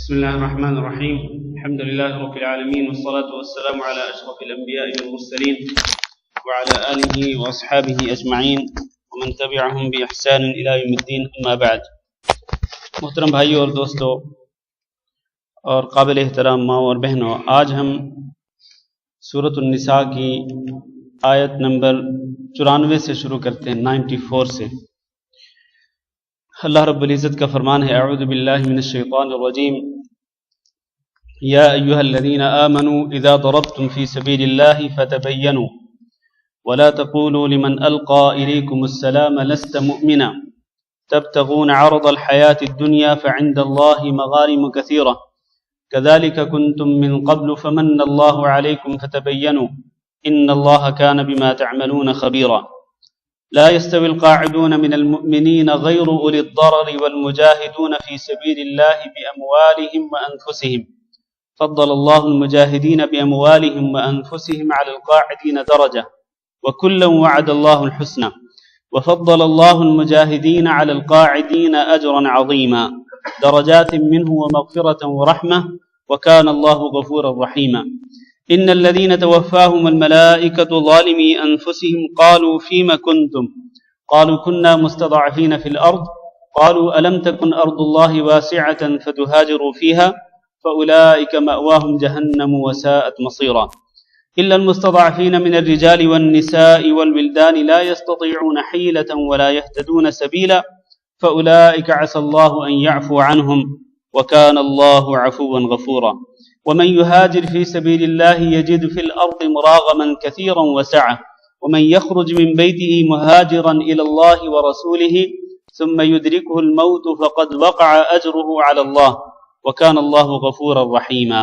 بسم الله الرحمن الرحيم. الحمد لله رب العالمين، والصلاة والسلام على أشرف الأنبياء والمرسلين وعلى آله وأصحابه أجمعين ومن تبعهم بإحسان إلى يوم الدين. أما بعد. محترم بھائیو اور دوستو اور قابل احترام ماں اور بہنوں، آج ہم سورۃ النساء کی آیت نمبر 94 سے شروع کرتے ہیں، 94 سے. اللہ رب العزت کا فرمان ہے، اعوذ باللہ من الشیطان الرجیم، یا ایہا الذین آمنوا اذا ضربتم فی سبیل اللہ فتبینوا ولا تقولوا لمن القى الیکم السلام لست مؤمنا تبتغون عرض الحیاة الدنیا فعند اللہ مغانم کثیرہ كذلك كنتم من قبل فمن الله عليكم فتبينوا إن الله كان بما تعملون خبيرا. لا يستوي القاعدون من المؤمنين غير أولي الضرر والمجاهدون في سبيل الله بأموالهم وأنفسهم فضل الله المجاهدين بأموالهم وأنفسهم على القاعدين درجة وكلا وعد الله الحسنى وفضل الله المجاهدين على القاعدين أجرا عظيما درجات منه ومغفرة ورحمة وكان الله غفورا رحيما. إن الذين توفاهم الملائكة ظالمي أنفسهم قالوا فيما كنتم قالوا كنا مستضعفين في الأرض قالوا ألم تكن أرض الله واسعة فتهاجروا فيها فأولئك مأواهم جهنم وساءت مصيرا. إلا المستضعفين من الرجال والنساء والولدان لا يستطيعون حيلة ولا يهتدون سبيلا فأولئك عسى الله أن يعفو عنهم وكان الله عفوا غفورا. ومن يهاجر في سبيل الله يجد في الأرض مراغما كثيرا وسعة ومن يخرج من بيته مهاجرا إلى الله ورسوله ثم يدركه الموت فقد وقع أجره على الله وكان الله غفورا رحيما.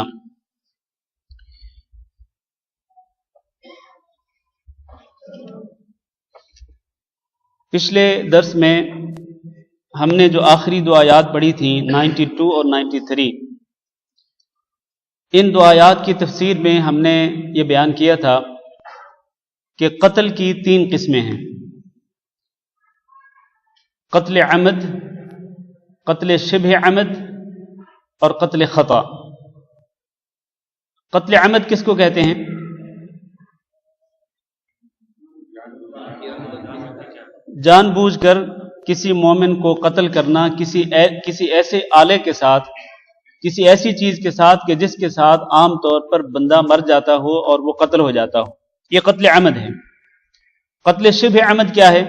پچھلے درس میں ہم نے جو آخری دو آیات پڑھی تھیں 92 اور 93، ان دو آیات کی تفسیر میں ہم نے یہ بیان کیا تھا کہ قتل کی 3 قسمیں ہیں: قتل عمد، قتل شبہ عمد اور قتل خطا. قتل عمد کس کو کہتے ہیں؟ جان بوجھ کر کسی مومن کو قتل کرنا، کسی ایسے آلے کے ساتھ، کسی ایسی چیز کے ساتھ کہ جس کے ساتھ عام طور پر بندہ مر جاتا ہو اور وہ قتل ہو جاتا ہو، یہ قتل عمد ہے. قتل شبہ عمد کیا ہے؟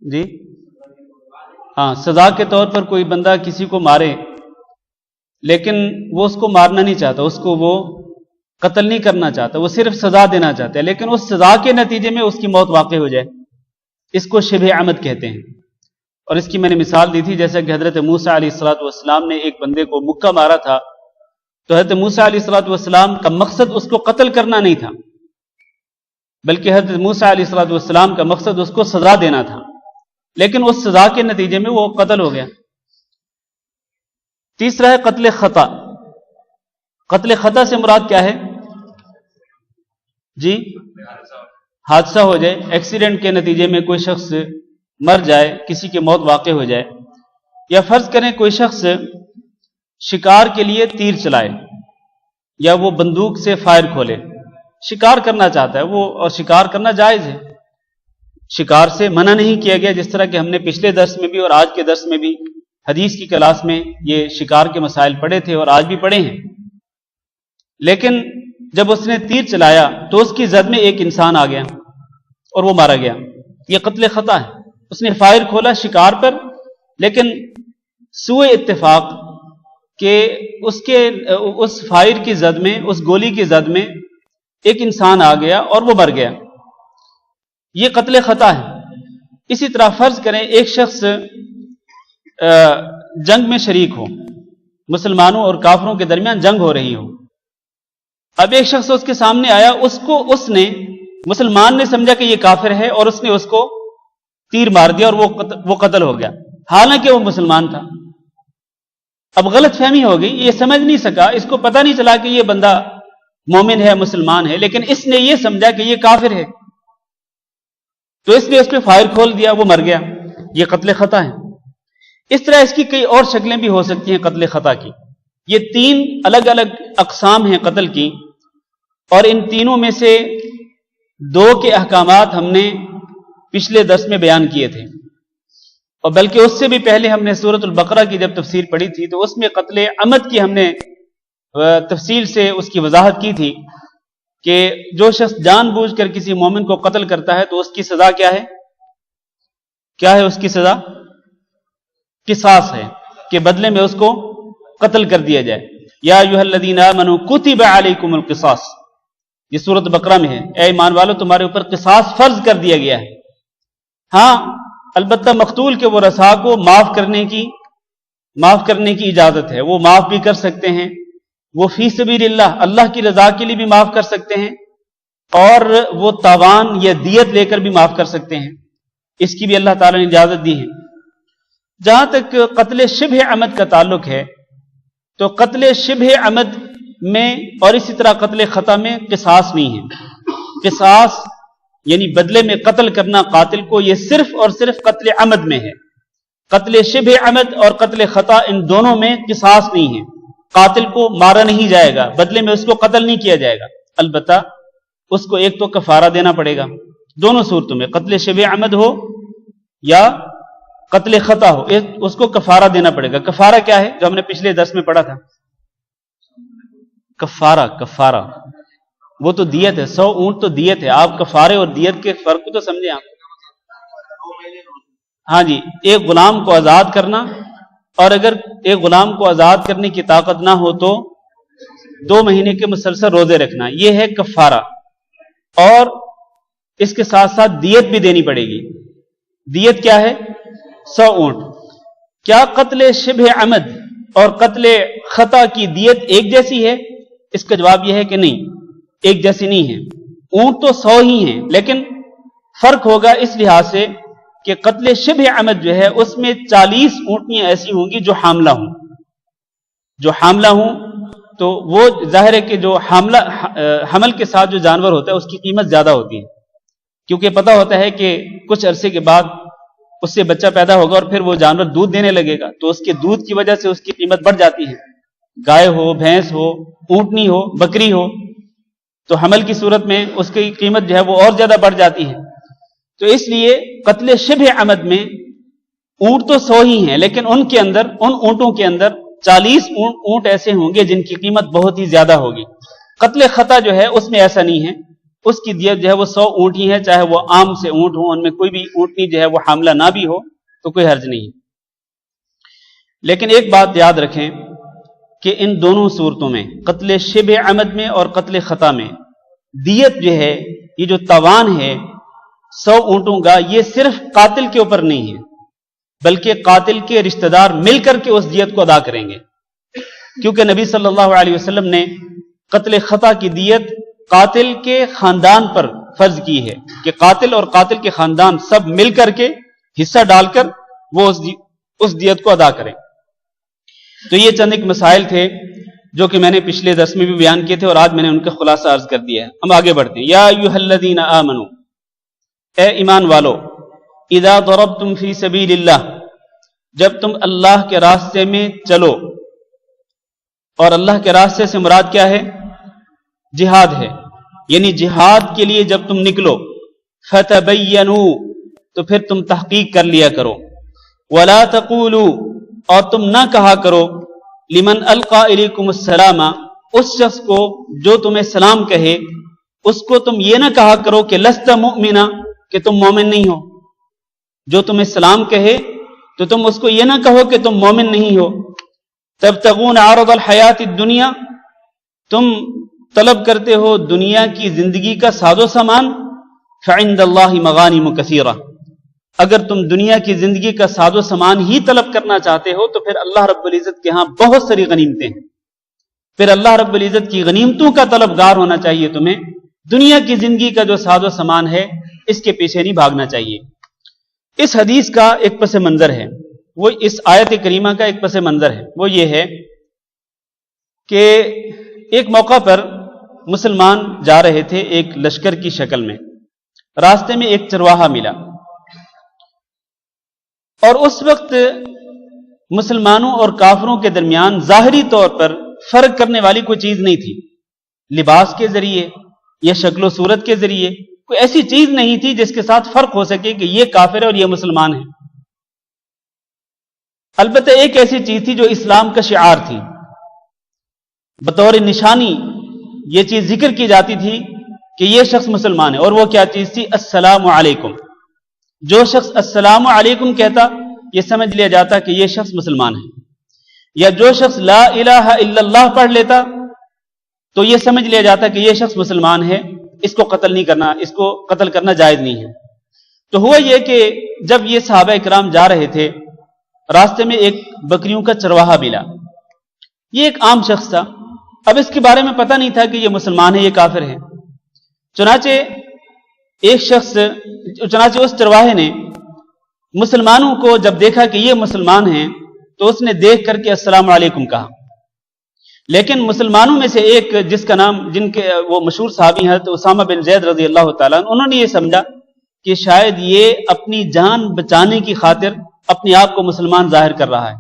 جی ہاں، سزا کے طور پر کوئی بندہ کسی کو مارے لیکن وہ اس کو مارنا نہیں چاہتا، اس کو وہ قتل نہیں کرنا چاہتا، وہ صرف سزا دینا چاہتا ہے، لیکن اس سزا کے نتیجے میں اس کی موت واقع ہو جائے، اس کو شبہ عمد کہتے ہیں. اور اس کی میں نے مثال دی تھی، جیسے کہ حضرت موسیٰ علیہ السلام نے ایک بندے کو مکہ مارا تھا، تو حضرت موسیٰ علیہ السلام کا مقصد اس کو قتل کرنا نہیں تھا، بلکہ حضرت موسیٰ علیہ السلام کا مقصد اس کو سزا دینا تھا، لیکن اس سزا کے نتیجے میں وہ قتل ہو گیا. تیسرا ہے قتل خطا. قتل خطا سے مراد کیا ہے؟ جی حادثہ ہو جائے، ایکسیڈنٹ کے نتیجے میں کوئی شخص مر جائے، کسی کی موت واقع ہو جائے، یا فرض کریں کوئی شخص شکار کے لیے تیر چلائے یا وہ بندوق سے فائر کھولے، شکار کرنا چاہتا ہے وہ، اور شکار کرنا جائز ہے، شکار سے منع نہیں کیا گیا، جس طرح کہ ہم نے پچھلے درس میں بھی اور آج کے درس میں بھی حدیث کی کلاس میں یہ شکار کے مسائل پڑھے تھے اور آج بھی پڑھے ہیں. لیکن جب اس نے تیر چلایا تو اس کی زد میں ایک انسان آ گیا اور وہ مارا گیا، یہ قتل خطا ہے. اس نے فائر کھولا شکار پر، لیکن سوء اتفاق کہ اس فائر کی زد میں، اس گولی کی زد میں ایک انسان آ گیا اور وہ مر گیا، یہ قتل خطا ہے. اسی طرح فرض کریں ایک شخص جنگ میں شریک ہو، مسلمانوں اور کافروں کے درمیان جنگ ہو رہی ہو، اب ایک شخص اس کے سامنے آیا، اس نے مسلمان نے سمجھا کہ یہ کافر ہے اور اس نے اس کو تیر مار دیا اور وہ قتل ہو گیا، حالانکہ وہ مسلمان تھا. اب غلط فہمی ہو گئی، یہ سمجھ نہیں سکا، اس کو پتہ نہیں چلا کہ یہ بندہ مومن ہے، مسلمان ہے، لیکن اس نے یہ سمجھا کہ یہ کافر ہے، تو اس نے اس پہ فائر کھول دیا، وہ مر گیا، یہ قتل خطا ہے. اس طرح اس کی کئی اور شکلیں بھی ہو سکتی ہیں قتل خطا کی. یہ 3 الگ الگ اقسام ہیں قتل کی، اور ان تینوں میں سے 2 کے احکامات ہم نے پچھلے درس میں بیان کیے تھے، اور بلکہ اس سے بھی پہلے ہم نے سورۃ البقرہ کی جب تفسیر پڑھی تھی تو اس میں قتل عمد کی ہم نے تفصیل سے اس کی وضاحت کی تھی کہ جو شخص جان بوجھ کر کسی مومن کو قتل کرتا ہے تو اس کی سزا کیا ہے؟ کیا ہے اس کی سزا؟ قصاص ہے، کہ بدلے میں اس کو قتل کر دیا جائے. یا ایھا الذین آمنوا کتب علیکم القصاص، یہ سورۃ بقرہ میں ہے، اے ایمان والو تمہارے اوپر قصاص فرض کر دیا گیا ہے. ہاں البتہ مقتول کے ورثاء کو معاف کرنے کی اجازت ہے، وہ معاف بھی کر سکتے ہیں، وہ فی سبیل اللہ کی رضا کے لیے بھی معاف کر سکتے ہیں، اور وہ تاوان یا دیت لے کر بھی معاف کر سکتے ہیں. اس کی بھی اللہ تعالیٰ نے اجازت دی ہے. جہاں تک قتل شبہ عمد کا تعلق ہے تو قتل شبہ عمد میں اور اسی طرح قتل خطا میں قصاص نہیں ہے. قصاص یعنی بدلے میں قتل کرنا قاتل کو، یہ صرف اور صرف قتل عمد میں ہے. قتل شبہ عمد اور قتل خطا ان دونوں میں قصاص نہیں ہے. قاتل کو مارا نہیں جائے گا، بدلے میں اس کو قتل نہیں کیا جائے گا، البتہ اس کو ایک تو کفارہ دینا پڑے گا. دونوں صورتوں میں قتل شبہ عمد ہو یا قتل خطا ہو اس کو کفارہ دینا پڑے گا. کفارہ کیا ہے؟ جو ہم نے پچھلے درس میں پڑھا تھا. کفارہ وہ تو دیت ہے، 100 اونٹ تو دیت ہے. آپ کفارے اور دیت کے فرق کو تو سمجھیں آپ. ہاں جی، ایک غلام کو آزاد کرنا، اور اگر ایک غلام کو آزاد کرنے کی طاقت نہ ہو تو 2 مہینے کے مسلسل روزے رکھنا، یہ ہے کفارہ. اور اس کے ساتھ ساتھ دیت بھی دینی پڑے گی. دیت کیا ہے؟ 100 اونٹ. کیا قتل شبہ عمد اور قتل خطا کی دیت ایک جیسی ہے؟ اس کا جواب یہ ہے کہ نہیں، ایک جیسی نہیں ہے. اونٹ تو 100 ہی ہیں، لیکن فرق ہوگا اس لحاظ سے کہ قتل شبہ عمد جو ہے اس میں 40 اونٹنیاں ایسی ہوں گی جو حاملہ ہوں تو وہ ظاہر ہے کہ جو حمل کے ساتھ جو جانور ہوتا ہے اس کی قیمت زیادہ ہوتی ہے، کیونکہ پتہ ہوتا ہے کہ کچھ عرصے کے بعد اس سے بچہ پیدا ہوگا اور پھر وہ جانور دودھ دینے لگے گا، تو اس کے دودھ کی وجہ سے اس کی قیمت بڑھ جاتی ہے. گائے ہو، بھینس ہو، اونٹنی ہو، بکری ہو، تو حمل کی صورت میں اس کی قیمت جو ہے وہ اور زیادہ بڑھ جاتی ہے. تو اس لیے قتل شبہ عمد میں اونٹ تو 100 ہی ہیں، لیکن ان اونٹوں کے اندر 40 اونٹ ایسے ہوں گے جن کی قیمت بہت ہی زیادہ ہوگی. قتل خطا جو ہے اس میں ایسا نہیں ہے، اس کی دیت جو ہے وہ 100 اونٹ ہی ہے، چاہے وہ عام سے اونٹ ہوں، ان میں کوئی بھی اونٹنی جو ہے وہ حاملہ نہ بھی ہو تو کوئی حرج نہیں. لیکن ایک بات یاد رکھیں کہ ان دونوں صورتوں میں، قتل شبہ عمد میں اور قتل خطا میں، دیت جو ہے، یہ جو تاوان ہے 100 اونٹوں کا، یہ صرف قاتل کے اوپر نہیں ہے، بلکہ قاتل کے رشتہ دار مل کر کے اس دیت کو ادا کریں گے. کیونکہ نبی صلی اللہ علیہ وسلم نے قتل خطا کی دیت قاتل کے خاندان پر فرض کی ہے کہ قاتل اور قاتل کے خاندان سب مل کر کے حصہ ڈال کر وہ اس دیت کو ادا کریں. تو یہ چند ایک مسائل تھے جو کہ میں نے پچھلے درس میں بھی بیان کیے تھے، اور آج میں نے ان کا خلاصہ عرض کر دیا ہے. ہم آگے بڑھتے ہیں. یا ایھا الذین آمنوا، اے ایمان والو، اذا ضربتم فی سبیل اللہ، جب تم اللہ کے راستے میں چلو، اور اللہ کے راستے سے مراد کیا ہے؟ جہاد ہے، یعنی جہاد کے لیے جب تم نکلو، فتبینوا، تو پھر تم تحقیق کر لیا کرو، ولا تقولوا، اور تم نہ کہا کرو، لمن القى الیکم السلام، اس شخص کو جو تمہیں سلام کہے، اس کو تم یہ نہ کہا کرو کہ لست مؤمنا، کہ تم مومن نہیں ہو. جو تمہیں سلام کہے تو تم اس کو یہ نہ کہو کہ تم مومن نہیں ہو. تبتغون عرض الحیات الدنیا، تم طلب کرتے ہو دنیا کی زندگی کا ساز و سامان. فعند اللہ مغانم کثیرہ، اگر تم دنیا کی زندگی کا ساز و سامان ہی طلب کرنا چاہتے ہو تو پھر اللہ رب العزت کے ہاں بہت ساری غنیمتیں ہیں. پھر اللہ رب العزت کی غنیمتوں کا طلبگار ہونا چاہیے تمہیں. دنیا کی زندگی کا جو ساز و سامان ہے اس کے پیچھے نہیں بھاگنا چاہیے. اس حدیث کا ایک پس منظر ہے، وہ اس آیت کریمہ کا ایک پس منظر ہے، وہ یہ ہے کہ ایک موقع پر مسلمان جا رہے تھے ایک لشکر کی شکل میں. راستے میں ایک چرواہا ملا، اور اس وقت مسلمانوں اور کافروں کے درمیان ظاہری طور پر فرق کرنے والی کوئی چیز نہیں تھی، لباس کے ذریعے یا شکل و صورت کے ذریعے کوئی ایسی چیز نہیں تھی جس کے ساتھ فرق ہو سکے کہ یہ کافر ہے اور یہ مسلمان ہے۔ البتہ ایک ایسی چیز تھی جو اسلام کا شعار تھی، بطور نشانی یہ چیز ذکر کی جاتی تھی کہ یہ شخص مسلمان ہے، اور وہ کیا چیز تھی؟ السلام علیکم۔ جو شخص السلام علیکم کہتا یہ سمجھ لیا جاتا کہ یہ شخص مسلمان ہے، یا جو شخص لا الہ الا اللہ پڑھ لیتا تو یہ سمجھ لیا جاتا کہ یہ شخص مسلمان ہے، اس کو قتل نہیں کرنا، اس کو قتل کرنا جائز نہیں ہے۔ تو ہوا یہ کہ جب یہ صحابہ کرام جا رہے تھے، راستے میں ایک بکریوں کا چرواہا ملا۔ یہ ایک عام شخص تھا، اب اس کے بارے میں پتہ نہیں تھا کہ یہ مسلمان ہے، یہ کافر ہے۔ چنانچہ اس چرواہے نے مسلمانوں کو جب دیکھا کہ یہ مسلمان ہیں تو اس نے دیکھ کر کے السلام علیکم کہا، لیکن مسلمانوں میں سے ایک جن کے وہ مشہور صحابی ہیں تو اسامہ بن زید رضی اللہ تعالیٰ عنہ، انہوں نے یہ سمجھا کہ شاید یہ اپنی جان بچانے کی خاطر اپنے آپ کو مسلمان ظاہر کر رہا ہے،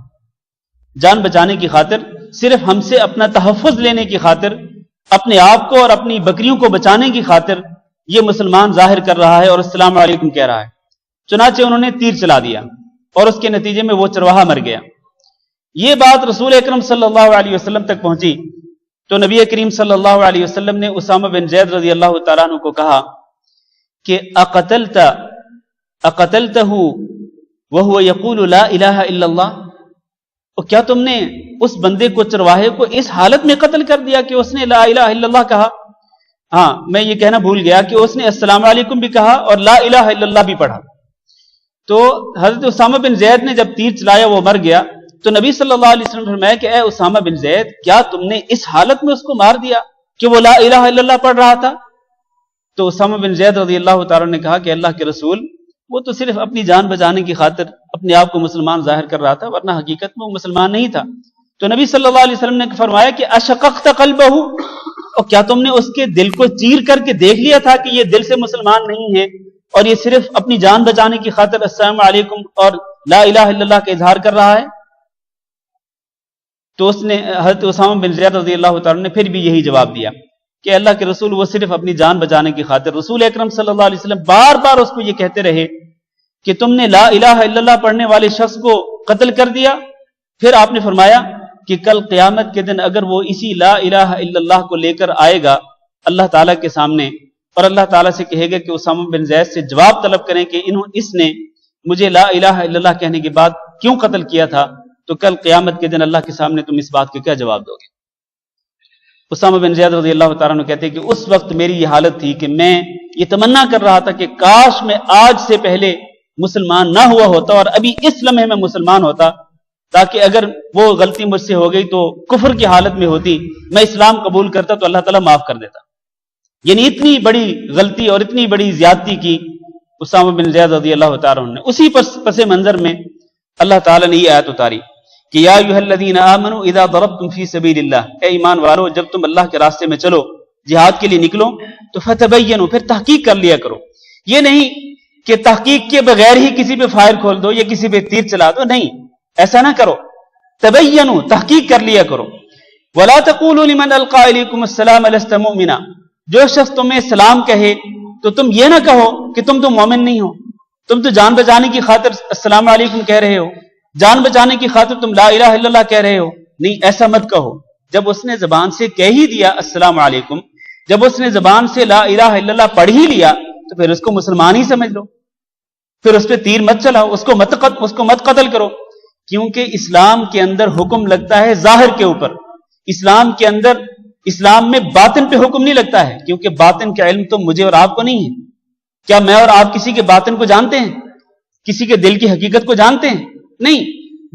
جان بچانے کی خاطر، صرف ہم سے اپنا تحفظ لینے کی خاطر، اپنے آپ کو اور اپنی بکریوں کو بچانے کی خاطر یہ مسلمان ظاہر کر رہا ہے اور السلام علیکم کہہ رہا ہے۔ چنانچہ انہوں نے تیر چلا دیا اور اس کے نتیجے میں وہ چرواہا مر گیا۔ یہ بات رسول اکرم صلی اللہ علیہ وسلم تک پہنچی تو نبی کریم صلی اللہ علیہ وسلم نے اسامہ بن زید رضی اللہ تعالیٰ عنہ کو کہا کہ اقتلتہ وہو یقول لا الہ الا اللہ، اور کیا تم نے اس بندے کو، چرواہے کو، اس حالت میں قتل کر دیا کہ اس نے لا الہ الا اللہ کہا؟ ہاں، میں یہ کہنا بھول گیا کہ اس نے السلام علیکم بھی کہا اور لا الہ الا اللہ بھی پڑھا۔ تو حضرت اسامہ بن زید نے جب تیر چلایا وہ مر گیا تو نبی صلی اللہ علیہ وسلم نے فرمایا کہ اے اسامہ بن زید، کیا تم نے اس حالت میں اس کو مار دیا کہ وہ لا الہ الا اللہ پڑھ رہا تھا؟ تو اسامہ بن زید رضی اللہ تعالیٰ نے کہا کہ اللہ کے رسول، وہ تو صرف اپنی جان بچانے کی خاطر اپنے آپ کو مسلمان ظاہر کر رہا تھا، ورنہ حقیقت میں وہ مسلمان نہیں تھا۔ تو نبی صلی اللہ علیہ وسلم نے فرمایا کہ اشققت قلبہ، اور کیا تم نے اس کے دل کو چیر کر کے دیکھ لیا تھا کہ یہ دل سے مسلمان نہیں ہے اور یہ صرف اپنی جان بچانے کی خاطر السلام علیکم اور لا الہ الا اللہ کا اظہار کر رہا ہے؟ تو اس نے، حضرت اسامہ بن زید رضی اللہ تعالیٰ نے پھر بھی یہی جواب دیا کہ اللہ کے رسول، وہ صرف اپنی جان بچانے کی خاطر، رسول اکرم صلی اللہ علیہ وسلم بار بار اس کو یہ کہتے رہے کہ تم نے لا الہ الا اللہ پڑھنے والے شخص کو قتل کر دیا۔ پھر آپ نے فرمایا کہ کل قیامت کے دن اگر وہ اسی لا الہ الا اللہ کو لے کر آئے گا اللہ تعالیٰ کے سامنے اور اللہ تعالیٰ سے کہے گا کہ اسامہ بن زید سے جواب طلب کریں کہ اس نے مجھے لا الہ الا اللہ کہنے کے بعد کیوں قتل کیا تھا، تو کل قیامت کے دن اللہ کے سامنے تم اس بات کے کیا جواب دو گے؟ اسامہ بن زید رضی اللہ تعالیٰ عنہ کہتے ہیں کہ اس وقت میری یہ حالت تھی کہ میں یہ تمنا کر رہا تھا کہ کاش میں آج سے پہلے مسلمان نہ ہوا ہوتا اور ابھی اس لمحے میں مسلمان ہوتا، تاکہ اگر وہ غلطی مجھ سے ہو گئی تو کفر کی حالت میں ہوتی، میں اسلام قبول کرتا تو اللہ تعالیٰ معاف کر دیتا۔ یعنی اتنی بڑی غلطی اور اتنی بڑی زیادتی کی اسامہ بن زید رضی اللہ تعالیٰ عنہ نے۔ اسی پس منظر میں اللہ تعالیٰ نے یہ آیت اتاری کہ یا ایھا الذین آمنوا اذا ضربتم فی سبیل اللہ، اے ایمان والو جب تم اللہ کے راستے میں چلو، جہاد کے لیے نکلو، تو فتبینوا، پھر تحقیق کر لیا کرو۔ یہ نہیں کہ تحقیق کے بغیر ہی کسی پہ فائر کھول دو یا کسی پہ تیر چلا دو، نہیں، ایسا نہ کرو، تبینوا، تحقیق کر لیا کرو۔ ولا تقولوا لمن القى الیکم السلام لست مؤمنا، جو شخص تمہیں سلام کہے تو تم یہ نہ کہو کہ تم تو مومن نہیں ہو، تم تو جان بچانے کی خاطر السلام علیکم کہہ رہے ہو، جان بچانے کی خاطر تم لا الہ الا اللہ کہہ رہے ہو، نہیں، ایسا مت کہو۔ جب اس نے زبان سے کہہ ہی دیا السلام علیکم، جب اس نے زبان سے لا الہ الا اللہ پڑھ ہی لیا تو پھر اس کو مسلمان ہی سمجھ لو، پھر اس پہ تیر مت چلاؤ، اس کو مت قتل کرو، کیونکہ اسلام کے اندر حکم لگتا ہے ظاہر کے اوپر، اسلام میں باطن پہ حکم نہیں لگتا ہے، کیونکہ باطن کا علم تو مجھے اور آپ کو نہیں ہے۔ کیا میں اور آپ کسی کے باطن کو جانتے ہیں؟ کسی کے دل کی حقیقت کو جانتے ہیں؟ نہیں،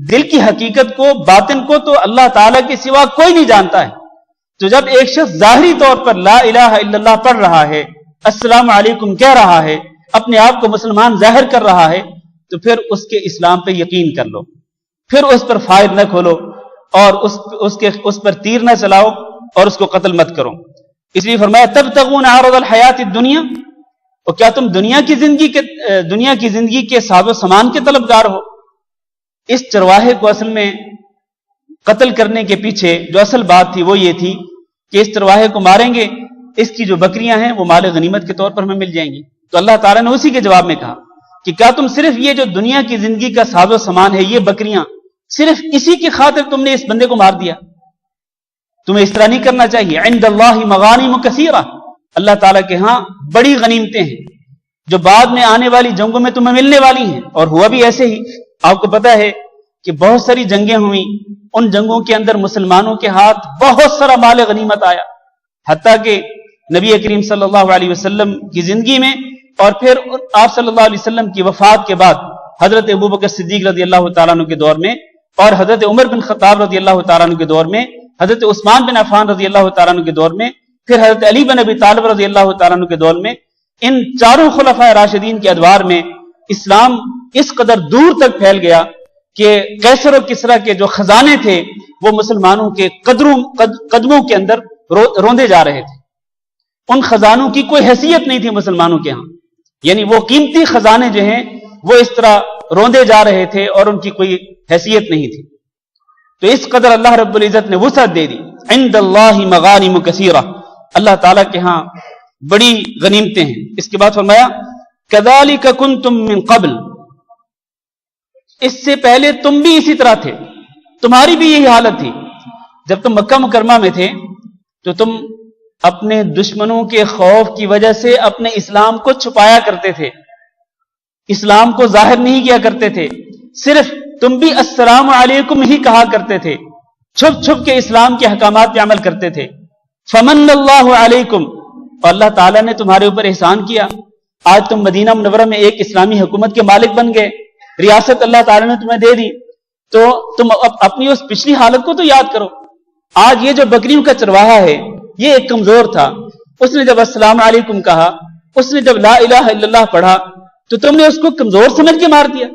دل کی حقیقت کو، باطن کو تو اللہ تعالیٰ کے سوا کوئی نہیں جانتا ہے۔ تو جب ایک شخص ظاہری طور پر لا الہ الا اللہ پڑھ رہا ہے، السلام علیکم کہہ رہا ہے، اپنے آپ کو مسلمان ظاہر کر رہا ہے، تو پھر اس کے اسلام پہ یقین کر لو، پھر اس پر فائر نہ کھولو اور اس پر تیر نہ چلاؤ اور اس کو قتل مت کرو۔ اس لیے فرمایا تبتغون عرض الحیات الدنیا، اور کیا تم دنیا کی زندگی کے ساز و سامان کے طلبگار ہو؟ اس چرواہے کو اصل میں قتل کرنے کے پیچھے جو اصل بات تھی وہ یہ تھی کہ اس چرواہے کو ماریں گے، اس کی جو بکریاں ہیں وہ مال غنیمت کے طور پر ہمیں مل جائیں گی۔ تو اللہ تعالیٰ نے اسی کے جواب میں کہا کہ کیا تم صرف یہ جو دنیا کی زندگی کا ساز و سامان ہے، یہ بکریاں، صرف اسی کی خاطر تم نے اس بندے کو مار دیا؟ تمہیں اس طرح نہیں کرنا چاہیے۔ عند اللہ مغانم کثیرہ، اللہ تعالیٰ کے ہاں بڑی غنیمتیں ہیں جو بعد میں آنے والی جنگوں میں تمہیں ملنے والی ہیں۔ اور ہوا بھی ایسے ہی، آپ کو پتا ہے کہ بہت ساری جنگیں ہوئیں، ان جنگوں کے اندر مسلمانوں کے ہاتھ بہت سارا مال غنیمت آیا، حتیٰ کہ نبی کریم صلی اللہ علیہ وسلم کی زندگی میں اور پھر آپ صلی اللہ علیہ وسلم کی وفات کے بعد حضرت ابوبکر صدیق رضی اللہ تعالیٰ عنہ کے دور میں اور حضرت عمر بن خطاب رضی اللہ تعالیٰ عنہ کے دور میں، حضرت عثمان بن عفان رضی اللہ تعالیٰ عنہ کے دور میں، پھر حضرت علی بن ابی طالب رضی اللہ تعالیٰ عنہ کے دور میں، ان چاروں خلفائے راشدین کے ادوار میں اسلام اس قدر دور تک پھیل گیا کہ قیصر و کسریٰ کے جو خزانے تھے وہ مسلمانوں کے قدموں کے اندر روندے جا رہے تھے۔ ان خزانوں کی کوئی حیثیت نہیں تھی مسلمانوں کے ہاں، یعنی وہ قیمتی خزانے جو ہیں وہ اس طرح روندے جا رہے تھے اور ان کی کوئی حیثیت نہیں تھی۔ تو اس قدر اللہ رب العزت نے وسعت دے دی۔ عند اللہ مغانم کثیرہ، اللہ تعالیٰ کے ہاں بڑی غنیمتیں ہیں۔ اس کے بعد فرمایا کذالک کنتم من قبل، اس سے پہلے تم بھی اسی طرح تھے، تمہاری بھی یہی حالت تھی۔ جب تم مکہ مکرمہ میں تھے تو تم اپنے دشمنوں کے خوف کی وجہ سے اپنے اسلام کو چھپایا کرتے تھے، اسلام کو ظاہر نہیں کیا کرتے تھے، صرف تم بھی السلام علیکم ہی کہا کرتے تھے، چھپ چھپ کے اسلام کے احکامات پہ عمل کرتے تھے۔ فمن اللہ علیکم، اور اللہ تعالیٰ نے تمہارے اوپر احسان کیا، آج تم مدینہ منورہ میں ایک اسلامی حکومت کے مالک بن گئے، ریاست اللہ تعالیٰ نے تمہیں دے دی، تو تم اپنی اس پچھلی حالت کو تو یاد کرو۔ آج یہ جو بکریوں کا چرواہا ہے یہ ایک کمزور تھا، اس نے جب السلام علیکم کہا، اس نے جب لا الہ الا اللہ پڑھا تو تم نے اس کو کمزور سمجھ کے مار دیا۔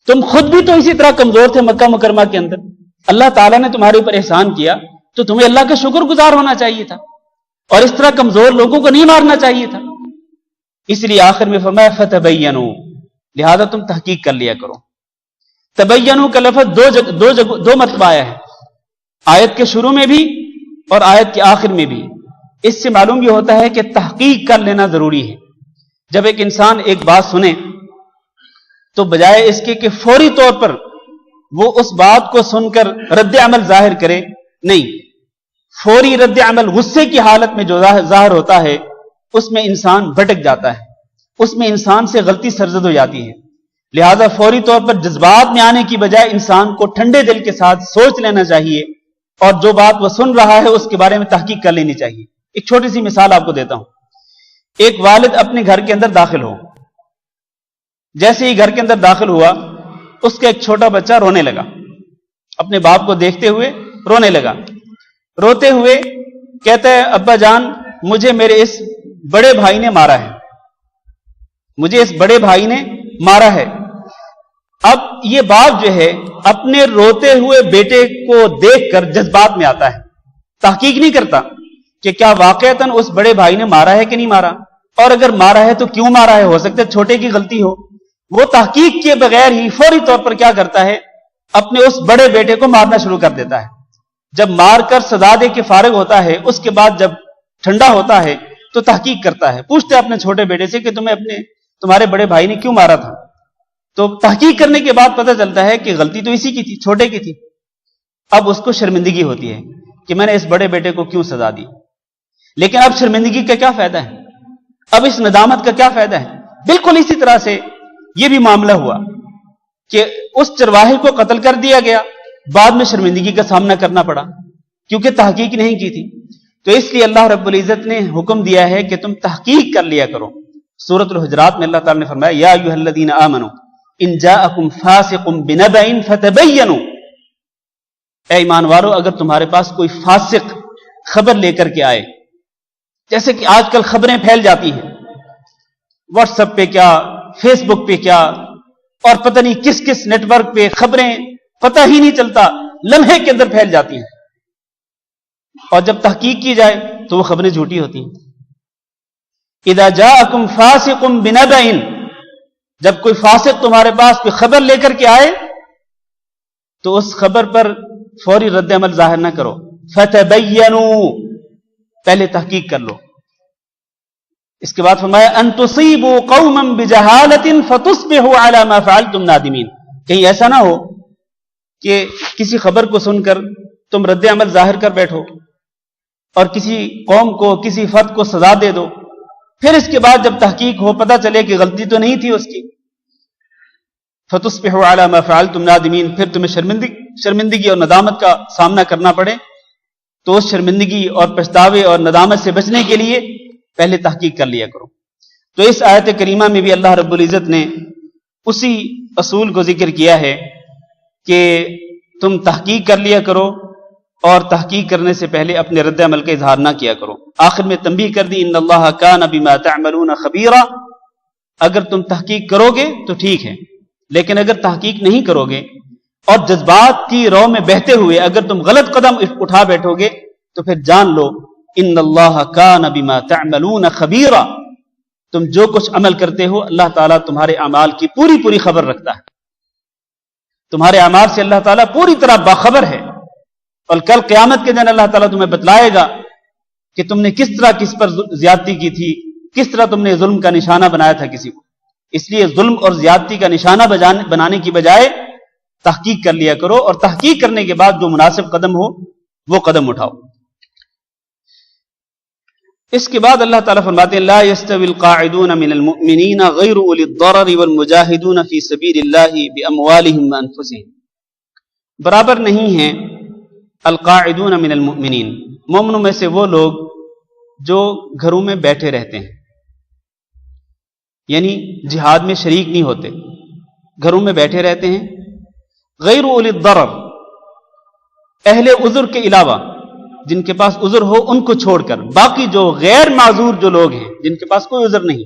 تم خود بھی تو اسی طرح کمزور تھے مکہ مکرمہ کے اندر، اللہ تعالیٰ نے تمہارے اوپر احسان کیا تو تمہیں اللہ کا شکر گزار ہونا چاہیے تھا، اور اس طرح کمزور لوگوں کو نہیں مارنا چاہیے تھا۔ اس لیے آخر میں فرمایا فتبینوا، لہذا تم تحقیق کر لیا کرو۔ تبینوا کا لفظ دو مرتبہ آیا ہے، آیت کے شروع میں بھی اور آیت کے آخر میں بھی۔ اس سے معلوم یہ ہوتا ہے کہ تحقیق کر لینا ضروری ہے۔ جب ایک انسان ایک بات سنے تو بجائے اس کے کہ فوری طور پر وہ اس بات کو سن کر رد عمل ظاہر کرے، نہیں، فوری رد عمل غصے کی حالت میں جو ظاہر ہوتا ہے اس میں انسان بھٹک جاتا ہے، اس میں انسان سے غلطی سرزد ہو جاتی ہے۔ لہذا فوری طور پر جذبات میں آنے کی بجائے انسان کو ٹھنڈے دل کے ساتھ سوچ لینا چاہیے، اور جو بات وہ سن رہا ہے اس کے بارے میں تحقیق کر لینی چاہیے۔ ایک چھوٹی سی مثال آپ کو دیتا ہوں۔ ایک والد اپنے گھر کے اندر داخل ہو، جیسے ہی گھر کے اندر داخل ہوا اس کا ایک چھوٹا بچہ رونے لگا، اپنے باپ کو دیکھتے ہوئے رونے لگا، روتے ہوئے کہتا ہے ابا جان مجھے میرے اس بڑے بھائی نے مارا ہے، مجھے اس بڑے بھائی نے مارا ہے۔ اب یہ باپ جو ہے اپنے روتے ہوئے بیٹے کو دیکھ کر جذبات میں آتا ہے، تحقیق نہیں کرتا کہ کیا واقعتاً اس بڑے بھائی نے مارا ہے کہ نہیں مارا، اور اگر مارا ہے تو کیوں مارا ہے، ہو سکتا ہے چھوٹے کی غلطی ہو۔ وہ تحقیق کے بغیر ہی فوری طور پر کیا کرتا ہے، اپنے اس بڑے بیٹے کو مارنا شروع کر دیتا ہے۔ جب مار کر سزا دے کے فارغ ہوتا ہے، اس کے بعد جب ٹھنڈا ہوتا ہے تو تحقیق کرتا ہے، پوچھتا ہے اپنے چھوٹے بیٹے سے کہ تمہارے بڑے بھائی نے کیوں مارا تھا؟ تو تحقیق کرنے کے بعد پتہ چلتا ہے کہ غلطی تو اسی کی تھی، چھوٹے کی تھی۔ اب اس کو شرمندگی ہوتی ہے کہ میں نے اس بڑے بیٹے کو کیوں سزا دی، لیکن اب شرمندگی کا کیا فائدہ ہے، اب اس ندامت کا کیا فائدہ ہے؟ بالکل اسی طرح سے یہ بھی معاملہ ہوا کہ اس چرواہے کو قتل کر دیا گیا، بعد میں شرمندگی کا سامنا کرنا پڑا کیونکہ تحقیق نہیں کی تھی۔ تو اس لیے اللہ رب العزت نے حکم دیا ہے کہ تم تحقیق کر لیا کرو۔ سورۃ الحجرات میں اللہ تعالی نے فرمایا یا ایھا الذین آمنوا ان جاءکم فاسق بنبأ فتبینوا، اے ایمان والو اگر تمہارے پاس کوئی فاسق خبر لے کر کے آئے، جیسے کہ آج کل خبریں پھیل جاتی ہیں واٹس ایپ پہ کیا، فیس بک پہ کیا، اور پتہ نہیں کس کس نیٹ ورک پہ خبریں پتہ ہی نہیں چلتا، لمحے کے اندر پھیل جاتی ہیں، اور جب تحقیق کی جائے تو وہ خبریں جھوٹی ہوتی ہیں۔ اذا جاءکم فاسق بنبأ، جب کوئی فاسق تمہارے پاس کوئی خبر لے کر کے آئے تو اس خبر پر فوری رد عمل ظاہر نہ کرو. فتبینوا، پہلے تحقیق کر لو. اس کے بعد فرمایا ان تصیبوا قوما بجہالۃ فتصبحوا علی ما فعلتم نادمین. کہیں ایسا نہ ہو کہ کسی خبر کو سن کر تم رد عمل ظاہر کر بیٹھو اور کسی قوم کو، کسی فرد کو سزا دے دو، پھر اس کے بعد جب تحقیق ہو پتہ چلے کہ غلطی تو نہیں تھی اس کی. فتصبحوا علی ما فعلتم نادمین، پھر تمہیں شرمندگی اور ندامت کا سامنا کرنا پڑے. تو اس شرمندگی اور پچھتاوے اور ندامت سے بچنے کے لیے پہلے تحقیق کر لیا کرو. تو اس آیت کریمہ میں بھی اللہ رب العزت نے اسی اصول کو ذکر کیا ہے کہ تم تحقیق کر لیا کرو اور تحقیق کرنے سے پہلے اپنے رد عمل کا اظہار نہ کیا کرو. آخر میں تنبیہ کر دی ان اللہ کان بما تعملون خبیرا. اگر تم تحقیق کرو گے تو ٹھیک ہے، لیکن اگر تحقیق نہیں کرو گے اور جذبات کی رو میں بہتے ہوئے اگر تم غلط قدم اٹھا بیٹھو گے تو پھر جان لو ان اللہ کان بما تعملون خبیرا. تم جو کچھ عمل کرتے ہو اللہ تعالیٰ تمہارے اعمال کی پوری خبر رکھتا ہے. تمہارے اعمال سے اللہ تعالیٰ پوری طرح باخبر ہے، اور کل قیامت کے دن اللہ تعالیٰ تمہیں بتلائے گا کہ تم نے کس طرح کس پر زیادتی کی تھی، کس طرح تم نے ظلم کا نشانہ بنایا تھا کسی کو. اس لیے ظلم اور زیادتی کا نشانہ بنانے کی بجائے تحقیق کر لیا کرو، اور تحقیق کرنے کے بعد جو مناسب قدم ہو وہ قدم اٹھاؤ. اس کے بعد اللہ تعالیٰ فرماتے ہیں لا يستوي القاعدون من المؤمنین غیر اولی الضرر والمجاہدون فی سبیل اللہ باموالہم وانفسہم. برابر نہیں ہیں القاعدون من المؤمنین، مومنوں میں سے وہ لوگ جو گھروں میں بیٹھے رہتے ہیں، یعنی جہاد میں شریک نہیں ہوتے، گھروں میں بیٹھے رہتے ہیں. غیر اولی الضرر، اہل عذر کے علاوہ، جن کے پاس عذر ہو ان کو چھوڑ کر، باقی جو غیر معذور جو لوگ ہیں جن کے پاس کوئی عذر نہیں،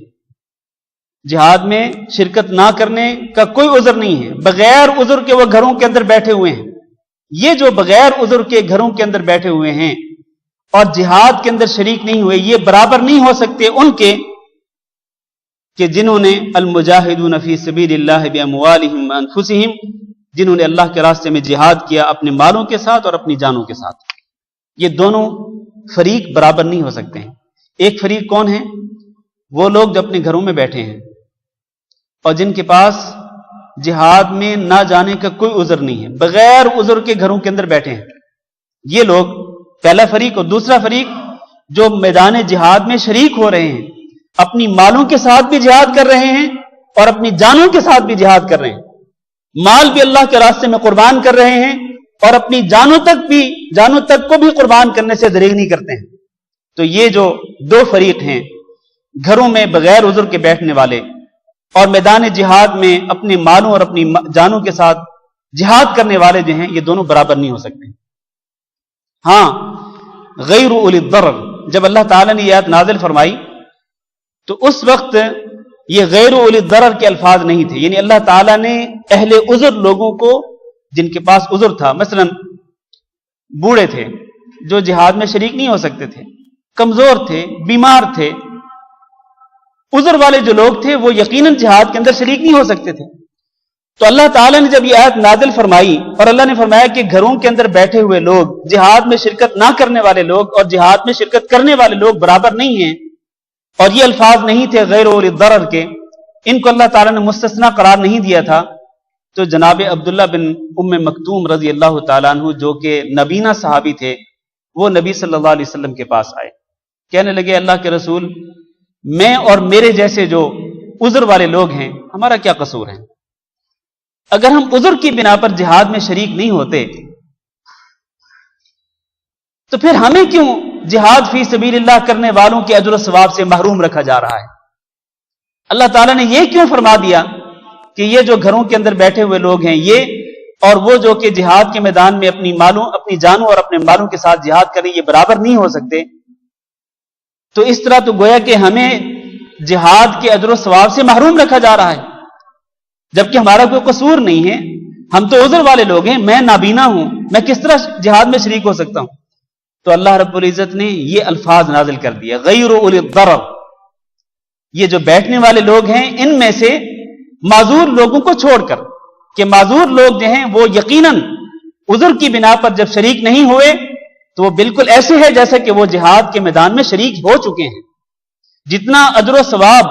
جہاد میں شرکت نہ کرنے کا کوئی عذر نہیں ہے، بغیر عذر کے وہ گھروں کے اندر بیٹھے ہوئے ہیں. یہ جو بغیر عذر کے گھروں کے اندر بیٹھے ہوئے ہیں اور جہاد کے اندر شریک نہیں ہوئے، یہ برابر نہیں ہو سکتے ان کے کہ جنہوں نے المجاہدون فی سبیل اللہ باموالہم وانفسہم، جنہوں نے اللہ کے راستے میں جہاد کیا اپنے مالوں کے ساتھ اور اپنی جانوں کے ساتھ. یہ دونوں فریق برابر نہیں ہو سکتے ہیں. ایک فریق کون ہے؟ وہ لوگ جو اپنے گھروں میں بیٹھے ہیں اور جن کے پاس جہاد میں نہ جانے کا کوئی عذر نہیں ہے، بغیر عذر کے گھروں کے اندر بیٹھے ہیں. یہ لوگ پہلا فریق. اور دوسرا فریق جو میدان جہاد میں شریک ہو رہے ہیں، اپنی مالوں کے ساتھ بھی جہاد کر رہے ہیں اور اپنی جانوں کے ساتھ بھی جہاد کر رہے ہیں. مال بھی اللہ کے راستے میں قربان کر رہے ہیں اور اپنی جانوں تک کو بھی قربان کرنے سے دریغ نہیں کرتے ہیں. تو یہ جو دو فریق ہیں، گھروں میں بغیر عذر کے بیٹھنے والے اور میدان جہاد میں اپنے مالوں اور اپنی جانوں کے ساتھ جہاد کرنے والے جو ہیں، یہ دونوں برابر نہیں ہو سکتے. ہاں، غیر اولی الضرر، جب اللہ تعالیٰ نے یہ آیت نازل فرمائی تو اس وقت یہ غیر اولی الضرر کے الفاظ نہیں تھے. یعنی اللہ تعالیٰ نے اہل عذر لوگوں کو، جن کے پاس عذر تھا، مثلا بوڑھے تھے جو جہاد میں شریک نہیں ہو سکتے تھے، کمزور تھے، بیمار تھے، عذر والے جو لوگ تھے وہ یقیناً جہاد کے اندر شریک نہیں ہو سکتے تھے. تو اللہ تعالیٰ نے جب یہ آیت نازل فرمائی اور اللہ نے فرمایا کہ گھروں کے اندر بیٹھے ہوئے لوگ، جہاد میں شرکت نہ کرنے والے لوگ اور جہاد میں شرکت کرنے والے لوگ برابر نہیں ہیں، اور یہ الفاظ نہیں تھے غیر اولی الضرر کے، ان کو اللہ تعالیٰ نے مستثنی قرار نہیں دیا تھا. تو جناب عبداللہ بن ام مکتوم رضی اللہ تعالیٰ عنہ، جو کہ نبینا صحابی تھے، وہ نبی صلی اللہ علیہ وسلم کے پاس آئے. کہنے لگے اللہ کے رسول، میں اور میرے جیسے جو عذر والے لوگ ہیں، ہمارا کیا قصور ہے؟ اگر ہم عذر کی بنا پر جہاد میں شریک نہیں ہوتے تو پھر ہمیں کیوں جہاد فی سبیل اللہ کرنے والوں کے اجر و ثواب سے محروم رکھا جا رہا ہے؟ اللہ تعالیٰ نے یہ کیوں فرما دیا کہ یہ جو گھروں کے اندر بیٹھے ہوئے لوگ ہیں یہ اور وہ جو کہ جہاد کے میدان میں اپنی جانوں اور اپنے مالوں کے ساتھ جہاد کریں، یہ برابر نہیں ہو سکتے؟ تو اس طرح تو گویا کہ ہمیں جہاد کے اجر و ثواب سے محروم رکھا جا رہا ہے، جبکہ ہمارا کوئی قصور نہیں ہے. ہم تو عذر والے لوگ ہیں، میں نابینا ہوں، میں کس طرح جہاد میں شریک ہو سکتا ہوں؟ تو اللہ رب العزت نے یہ الفاظ نازل کر دیا غیر اولی الضرر. یہ جو بیٹھنے والے لوگ ہیں ان میں سے معذور لوگوں کو چھوڑ کر، کہ معذور لوگ جو ہیں وہ یقیناً عذر کی بنا پر جب شریک نہیں ہوئے تو وہ بالکل ایسے ہے جیسا کہ وہ جہاد کے میدان میں شریک ہو چکے ہیں. جتنا اجر و ثواب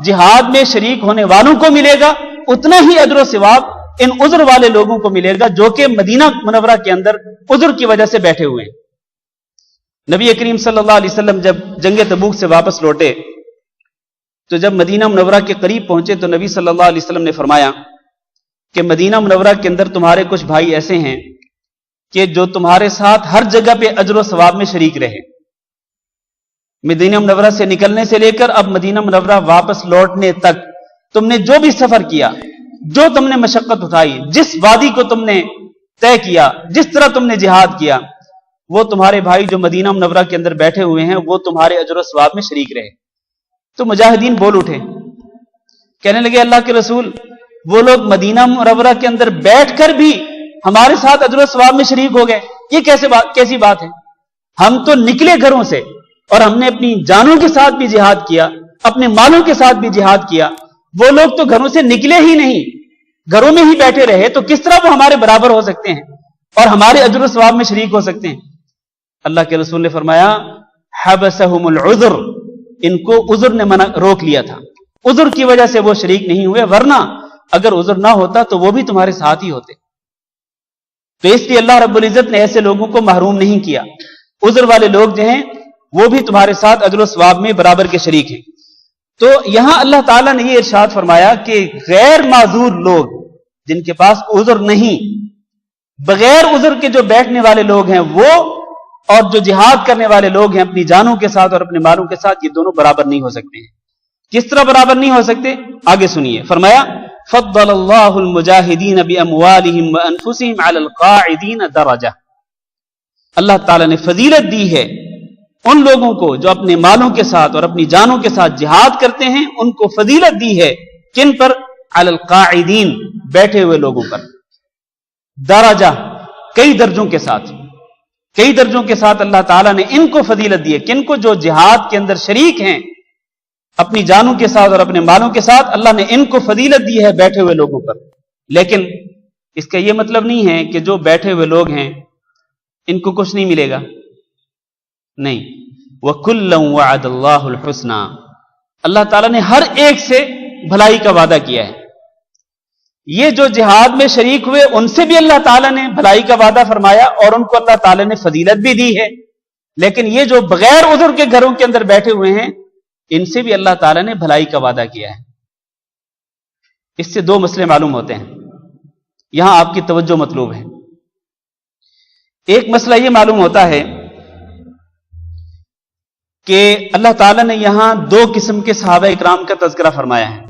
جہاد میں شریک ہونے والوں کو ملے گا اتنا ہی اجر و ثواب ان عذر والے لوگوں کو ملے گا جو کہ مدینہ منورہ کے اندر عذر کی وجہ سے بیٹھے ہوئے ہیں. نبی کریم صلی اللہ علیہ وسلم جب جنگ تبوک سے واپس لوٹے تو جب مدینہ منورہ کے قریب پہنچے تو نبی صلی اللہ علیہ وسلم نے فرمایا کہ مدینہ منورہ کے اندر تمہارے کچھ بھائی ایسے ہیں کہ جو تمہارے ساتھ ہر جگہ پہ اجر و ثواب میں شریک رہے. مدینہ منورہ سے نکلنے سے لے کر اب مدینہ منورہ واپس لوٹنے تک تم نے جو بھی سفر کیا، جو تم نے مشقت اٹھائی، جس وادی کو تم نے طے کیا، جس طرح تم نے جہاد کیا، وہ تمہارے بھائی جو مدینہ منورہ کے اندر بیٹھے ہوئے ہیں وہ تمہارے اجر و ثواب میں شریک رہے. تو مجاہدین بول اٹھے، کہنے لگے اللہ کے رسول، وہ لوگ مدینہ منورہ کے اندر بیٹھ کر بھی ہمارے ساتھ اجر و ثواب میں شریک ہو گئے، یہ کیسی بات ہے؟ ہم تو نکلے گھروں سے اور ہم نے اپنی جانوں کے ساتھ بھی جہاد کیا، اپنے مالوں کے ساتھ بھی جہاد کیا. وہ لوگ تو گھروں سے نکلے ہی نہیں، گھروں میں ہی بیٹھے رہے، تو کس طرح وہ ہمارے برابر ہو سکتے ہیں اور ہمارے اجر و ثواب میں شریک ہو سکتے ہیں؟ اللہ کے رسول نے فرمایا حبسہم العذر، ان کو عذر نے روک لیا تھا، عذر کی وجہ سے وہ شریک نہیں ہوئے، ورنہ اگر عذر نہ ہوتا تو وہ بھی تمہارے ساتھ ہی ہوتے. تو اس لیے اللہ رب العزت نے ایسے لوگوں کو محروم نہیں کیا. عذر والے لوگ جو ہیں وہ بھی تمہارے ساتھ اجر و ثواب میں برابر کے شریک ہیں. تو یہاں اللہ تعالیٰ نے یہ ارشاد فرمایا کہ غیر معذور لوگ جن کے پاس عذر نہیں، بغیر عذر کے جو بیٹھنے والے لوگ ہیں وہ اور جو جہاد کرنے والے لوگ ہیں اپنی جانوں کے ساتھ اور اپنے مالوں کے ساتھ، یہ دونوں برابر نہیں ہو سکتے ہیں. کس طرح برابر نہیں ہو سکتے؟ آگے سنیے. فرمایا فضل اللہ المجاہدین باموالہم وانفسہم علی القاعدین درجہ، اللہ تعالیٰ نے فضیلت دی ہے ان لوگوں کو جو اپنے مالوں کے ساتھ اور اپنی جانوں کے ساتھ جہاد کرتے ہیں، ان کو فضیلت دی ہے. کن پر؟ علی القاعدین، بیٹھے ہوئے لوگوں پر. درجہ، کئی درجوں کے ساتھ، کئی درجوں کے ساتھ اللہ تعالیٰ نے ان کو فضیلت دی ہے. کن کو؟ جو جہاد کے اندر شریک ہیں اپنی جانوں کے ساتھ اور اپنے مالوں کے ساتھ، اللہ نے ان کو فضیلت دی ہے بیٹھے ہوئے لوگوں پر. لیکن اس کا یہ مطلب نہیں ہے کہ جو بیٹھے ہوئے لوگ ہیں ان کو کچھ نہیں ملے گا، نہیں. وَكُلًّا وَعَدَ اللَّهُ الْحُسْنَى، اللہ تعالیٰ نے ہر ایک سے بھلائی کا وعدہ کیا ہے. یہ جو جہاد میں شریک ہوئے ان سے بھی اللہ تعالیٰ نے بھلائی کا وعدہ فرمایا اور ان کو اللہ تعالیٰ نے فضیلت بھی دی ہے. لیکن یہ جو بغیر عذر کے گھروں کے اندر بیٹھے ہوئے ہیں ان سے بھی اللہ تعالیٰ نے بھلائی کا وعدہ کیا ہے. اس سے دو مسئلے معلوم ہوتے ہیں، یہاں آپ کی توجہ مطلوب ہے. ایک مسئلہ یہ معلوم ہوتا ہے کہ اللہ تعالیٰ نے یہاں دو قسم کے صحابہ اکرام کا تذکرہ فرمایا ہے.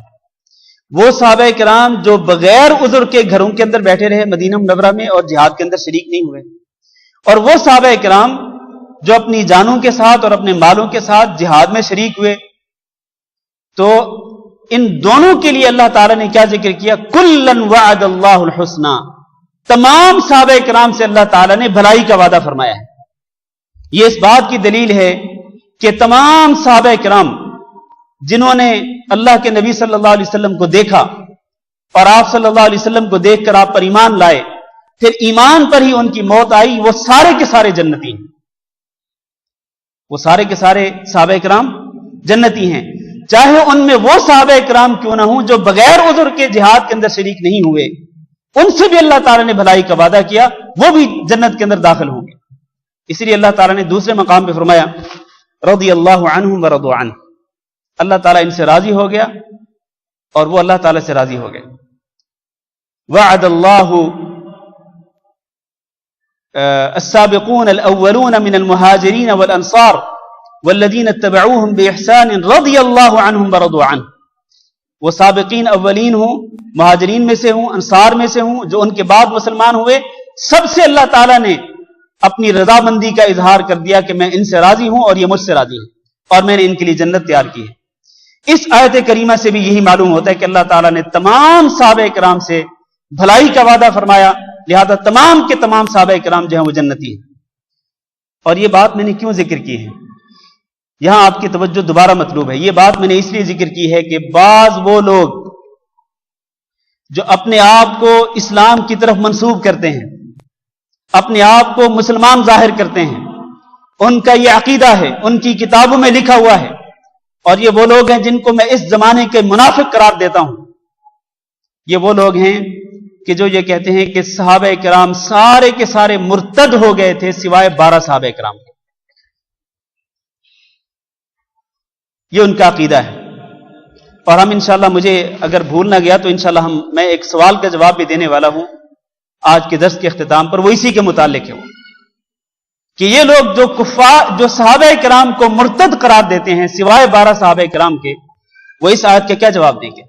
وہ صحابہ اکرام جو بغیر عذر کے گھروں کے اندر بیٹھے رہے مدینہ منورہ میں اور جہاد کے اندر شریک نہیں ہوئے، اور وہ صحابہ اکرام جو اپنی جانوں کے ساتھ اور اپنے مالوں کے ساتھ جہاد میں شریک ہوئے. تو ان دونوں کے لیے اللہ تعالیٰ نے کیا ذکر کیا؟ کلًا وعد اللہ الحسنى، تمام صحابہ اکرام سے اللہ تعالیٰ نے بھلائی کا وعدہ فرمایا ہے. یہ اس بات کی دلیل ہے کہ تمام صحابہ اکرام جنہوں نے اللہ کے نبی صلی اللہ علیہ وسلم کو دیکھا اور آپ صلی اللہ علیہ وسلم کو دیکھ کر آپ پر ایمان لائے، پھر ایمان پر ہی ان کی موت آئی، وہ سارے کے سارے جنتی ہیں. وہ سارے کے سارے صحابہ اکرام جنتی ہیں، چاہے ان میں وہ صحابہ اکرام کیوں نہ ہوں جو بغیر عذر کے جہاد کے اندر شریک نہیں ہوئے. ان سے بھی اللہ تعالیٰ نے بھلائی کا وعدہ کیا، وہ بھی جنت کے اندر داخل ہوں گے. اس لیے اللہ تعالیٰ نے دوسرے مقام پہ فرمایا رضی اللہ عنہم ورضوا عنہ، اللہ تعالیٰ ان سے راضی ہو گیا اور وہ اللہ تعالیٰ سے راضی ہو گئے. وعد اللہ السابقون الاولون من المہاجرین والانصار والذین اتبعوهم باحسان رضی اللہ عنہم ورضوا عنہ، وہ سابقین اولین ہوں، مہاجرین میں سے ہوں، انصار میں سے ہوں، جو ان کے بعد مسلمان ہوئے، سب سے اللہ تعالیٰ نے اپنی رضامندی کا اظہار کر دیا کہ میں ان سے راضی ہوں اور یہ مجھ سے راضی ہیں اور میں نے ان کے لیے جنت تیار کی ہے. اس آیت کریمہ سے بھی یہی معلوم ہوتا ہے کہ اللہ تعالیٰ نے تمام صحابہ اکرام سے بھلائی کا وعدہ فرمایا، لہذا تمام کے تمام صحابہ اکرام جو ہیں وہ جنتی ہیں. اور یہ بات میں نے کیوں ذکر کی ہے؟ یہاں آپ کی توجہ دوبارہ مطلوب ہے. یہ بات میں نے اس لیے ذکر کی ہے کہ بعض وہ لوگ جو اپنے آپ کو اسلام کی طرف منسوب کرتے ہیں اپنے آپ کو مسلمان ظاہر کرتے ہیں، ان کا یہ عقیدہ ہے، ان کی کتابوں میں لکھا ہوا ہے، اور یہ وہ لوگ ہیں جن کو میں اس زمانے کے منافق قرار دیتا ہوں۔ یہ وہ لوگ ہیں کہ جو یہ کہتے ہیں کہ صحابہ کرام سارے کے سارے مرتد ہو گئے تھے سوائے 12 صحابہ کرام کے۔ یہ ان کا عقیدہ ہے۔ اور ہم انشاءاللہ، مجھے اگر بھول نہ گیا تو انشاءاللہ میں ایک سوال کا جواب بھی دینے والا ہوں آج کے درس کے اختتام پر، وہ اسی کے متعلق ہے کہ یہ لوگ جو صحابہ کرام کو مرتد قرار دیتے ہیں سوائے 12 صحابہ کرام کے، وہ اس آیت کا کیا جواب دیں گے؟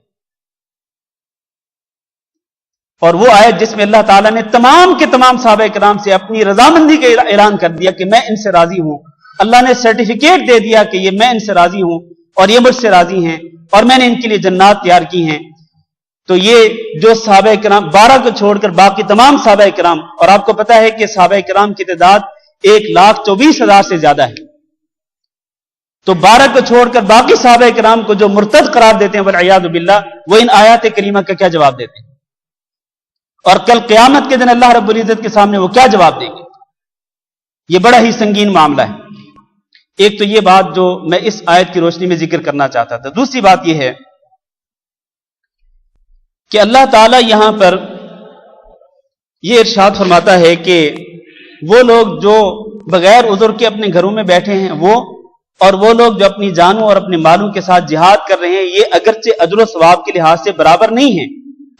اور وہ آیت جس میں اللہ تعالیٰ نے تمام کے تمام صحابہ کرام سے اپنی رضامندی کا اعلان کر دیا کہ میں ان سے راضی ہوں، اللہ نے سرٹیفکیٹ دے دیا کہ یہ میں ان سے راضی ہوں اور یہ مجھ سے راضی ہیں اور میں نے ان کے لیے جنات تیار کی ہیں۔ تو یہ جو صحابہ کرام 12 کو چھوڑ کر باقی تمام صحابہ کرام، اور آپ کو پتہ ہے کہ صحابہ کرام کی تعداد 1,24,000 سے زیادہ ہے، تو 12 کو چھوڑ کر باقی صحابہ کرام کو جو مرتد قرار دیتے ہیں والعیاذ باللہ، وہ ان آیات کریمہ کا کیا جواب دیتے ہیں؟ اور کل قیامت کے دن اللہ رب العزت کے سامنے وہ کیا جواب دیں گے؟ یہ بڑا ہی سنگین معاملہ ہے۔ ایک تو یہ بات جو میں اس آیت کی روشنی میں ذکر کرنا چاہتا تھا۔ دوسری بات یہ ہے کہ اللہ تعالیٰ یہاں پر یہ ارشاد فرماتا ہے کہ وہ لوگ جو بغیر عذر کے اپنے گھروں میں بیٹھے ہیں اور وہ لوگ جو اپنی جانوں اور اپنے مالوں کے ساتھ جہاد کر رہے ہیں، یہ اگرچہ اجر و ثواب کے لحاظ سے برابر نہیں ہیں۔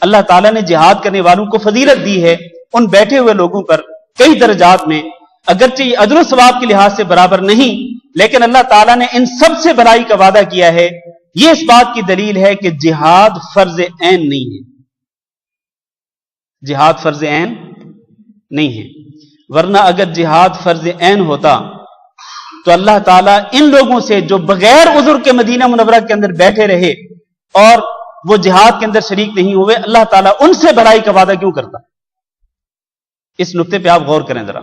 اللہ تعالیٰ نے جہاد کرنے والوں کو فضیلت دی ہے ان بیٹھے ہوئے لوگوں پر کئی درجات میں، اگرچہ یہ اجر و ثواب کے لحاظ سے برابر نہیں، لیکن اللہ تعالیٰ نے ان سب سے بھلائی کا وعدہ کیا ہے۔ یہ اس بات کی دلیل ہے کہ جہاد فرض عین نہیں ہے، جہاد فرض عین نہیں ہے، ورنہ اگر جہاد فرض عین ہوتا تو اللہ تعالیٰ ان لوگوں سے جو بغیر عذر کے مدینہ منورہ کے اندر بیٹھے رہے اور وہ جہاد کے اندر شریک نہیں ہوئے، اللہ تعالیٰ ان سے بھلائی کا وعدہ کیوں کرتا؟ اس نقطے پہ آپ غور کریں ذرا۔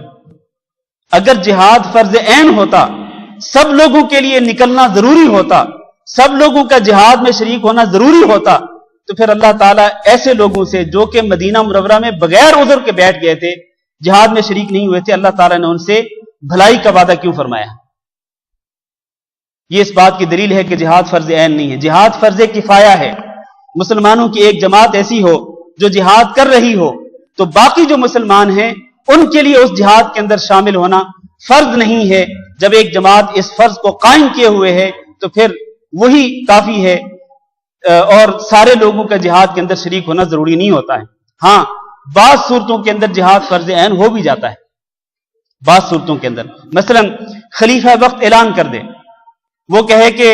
اگر جہاد فرض عین ہوتا، سب لوگوں کے لیے نکلنا ضروری ہوتا، سب لوگوں کا جہاد میں شریک ہونا ضروری ہوتا، تو پھر اللہ تعالیٰ ایسے لوگوں سے جو کہ مدینہ منورہ میں بغیر عذر کے بیٹھ گئے تھے، جہاد میں شریک نہیں ہوئے تھے، اللہ تعالیٰ نے ان سے بھلائی کا وعدہ کیوں فرمایا؟ یہ اس بات کی دلیل ہے کہ جہاد فرض عین نہیں ہے، جہاد فرض کفایہ ہے۔ مسلمانوں کی ایک جماعت ایسی ہو جو جہاد کر رہی ہو تو باقی جو مسلمان ہیں ان کے لیے اس جہاد کے اندر شامل ہونا فرض نہیں ہے۔ جب ایک جماعت اس فرض کو قائم کیے ہوئے ہے تو پھر وہی کافی ہے، اور سارے لوگوں کا جہاد کے اندر شریک ہونا ضروری نہیں ہوتا ہے۔ ہاں، بعض صورتوں کے اندر جہاد فرض عین ہو بھی جاتا ہے، بعض صورتوں کے اندر، مثلا خلیفہ وقت اعلان کر دے، وہ کہے کہ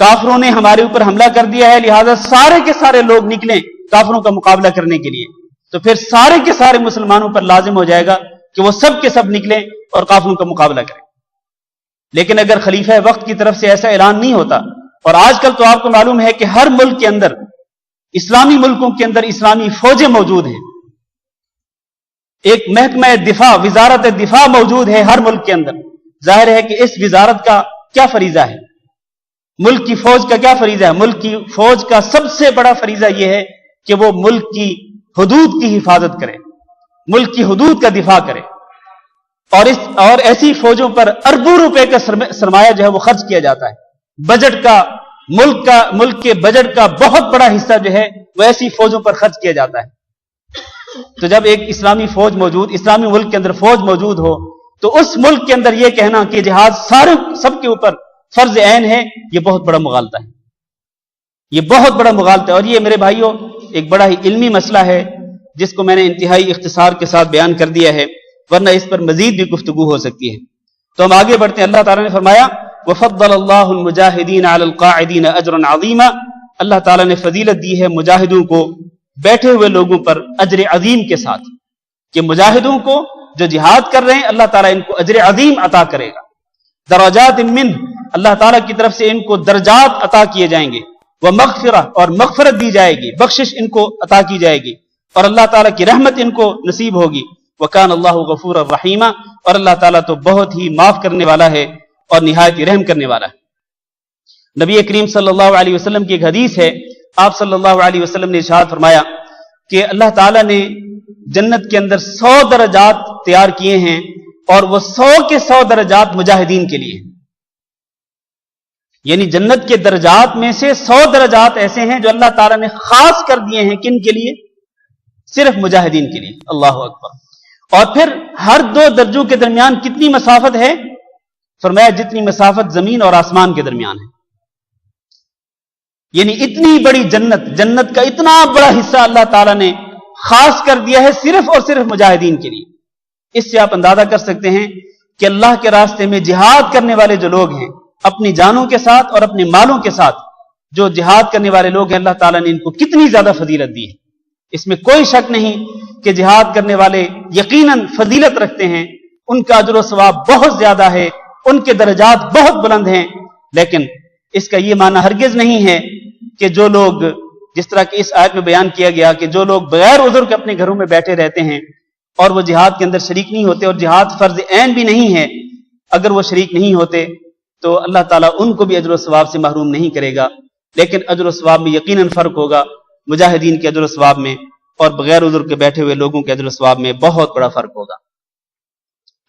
کافروں نے ہمارے اوپر حملہ کر دیا ہے، لہذا سارے کے سارے لوگ نکلیں کافروں کا مقابلہ کرنے کے لیے، تو پھر سارے کے سارے مسلمانوں پر لازم ہو جائے گا کہ وہ سب کے سب نکلیں اور کافروں کا مقابلہ کریں۔ لیکن اگر خلیفہ وقت کی طرف سے ایسا اعلان نہیں ہوتا، اور آج کل تو آپ کو معلوم ہے کہ ہر ملک کے اندر، اسلامی ملکوں کے اندر اسلامی فوجیں موجود ہیں، ایک محکمہ دفاع، وزارت دفاع موجود ہے ہر ملک کے اندر، ظاہر ہے کہ اس وزارت کا کیا فریضہ ہے؟ ملک کی فوج کا کیا فریضہ ہے؟ ملک کی فوج کا سب سے بڑا فریضہ یہ ہے کہ وہ ملک کی حدود کی حفاظت کرے، ملک کی حدود کا دفاع کرے، اور ایسی فوجوں پر اربوں روپے کا سرمایہ جو ہے وہ خرچ کیا جاتا ہے۔ بجٹ کا ملک کے بجٹ کا بہت بڑا حصہ جو ہے وہ ایسی فوجوں پر خرچ کیا جاتا ہے۔ تو جب ایک اسلامی فوج موجود، اسلامی ملک کے اندر فوج موجود ہو، تو اس ملک کے اندر یہ کہنا کہ جہاد سب کے اوپر فرض عین ہے، یہ بہت بڑا مغالطہ ہے، یہ بہت بڑا مغالطہ ہے۔ اور یہ میرے بھائیوں ایک بڑا ہی علمی مسئلہ ہے جس کو میں نے انتہائی اختصار کے ساتھ بیان کر دیا ہے، ورنہ اس پر مزید بھی گفتگو ہو سکتی ہے۔ تو ہم آگے بڑھتے ہیں۔ اللہ تعالیٰ نے فرمایا وَفَضَّلَ اللَّهُ الْمُجَاهِدِينَ عَلَى الْقَاعِدِينَ أَجْرًا عَظِيمًا، اللہ تعالیٰ نے فضیلت دی ہے مجاہدوں کو بیٹھے ہوئے لوگوں پر اجر عظیم کے ساتھ، کہ مجاہدوں کو جو جہاد کر رہے ہیں اللہ تعالیٰ ان کو اجر عظیم عطا کرے گا۔ درجات من، اللہ تعالیٰ کی طرف سے ان کو درجات عطا کیے جائیں گے، ومغفرہ، اور مغفرت دی جائے گی، بخشش ان کو عطا کی جائے گی، اور اللہ تعالیٰ کی رحمت ان کو نصیب ہوگی۔ وکان اللہ غفور الرحیم، اور اللہ تعالیٰ تو بہت ہی معاف کرنے والا ہے اور نہایت رحم کرنے والا ہے۔ نبی کریم صلی اللہ علیہ وسلم کی ایک حدیث ہے، آپ صلی اللہ علیہ وسلم نے ارشاد فرمایا کہ اللہ تعالیٰ نے جنت کے اندر 100 درجات تیار کیے ہیں اور وہ 100 کے 100 درجات مجاہدین کے لیے ہیں. یعنی جنت کے درجات میں سے 100 درجات ایسے ہیں جو اللہ تعالیٰ نے خاص کر دیے ہیں. کن کے لیے؟ صرف مجاہدین کے لیے. اللہ اکبر. اور پھر ہر 2 درجوں کے درمیان کتنی مسافت ہے؟ فرمایا جتنی مسافت زمین اور آسمان کے درمیان ہے. یعنی اتنی بڑی جنت کا اتنا بڑا حصہ اللہ تعالیٰ نے خاص کر دیا ہے صرف اور صرف مجاہدین کے لیے. اس سے آپ اندازہ کر سکتے ہیں کہ اللہ کے راستے میں جہاد کرنے والے جو لوگ ہیں اپنی جانوں کے ساتھ اور اپنے مالوں کے ساتھ جو جہاد کرنے والے لوگ ہیں اللہ تعالیٰ نے ان کو کتنی زیادہ فضیلت دی ہے. اس میں کوئی شک نہیں کہ جہاد کرنے والے یقیناً فضیلت رکھتے ہیں. ان کا اجر و ثواب بہت زیادہ ہے, ان کے درجات بہت بلند ہیں. لیکن اس کا یہ معنی ہرگز نہیں ہے کہ جو لوگ, جس طرح کہ اس آیت میں بیان کیا گیا کہ جو لوگ بغیر عذر کے اپنے گھروں میں بیٹھے رہتے ہیں اور وہ جہاد کے اندر شریک نہیں ہوتے, اور جہاد فرض عین بھی نہیں ہے, اگر وہ شریک نہیں ہوتے تو اللہ تعالیٰ ان کو بھی اجر و ثواب سے محروم نہیں کرے گا. لیکن اجر و ثواب میں یقیناً فرق ہوگا. مجاہدین کے اجر و ثواب میں اور بغیر عذر کے بیٹھے ہوئے لوگوں کے اجر و ثواب میں بہت بڑا فرق ہوگا.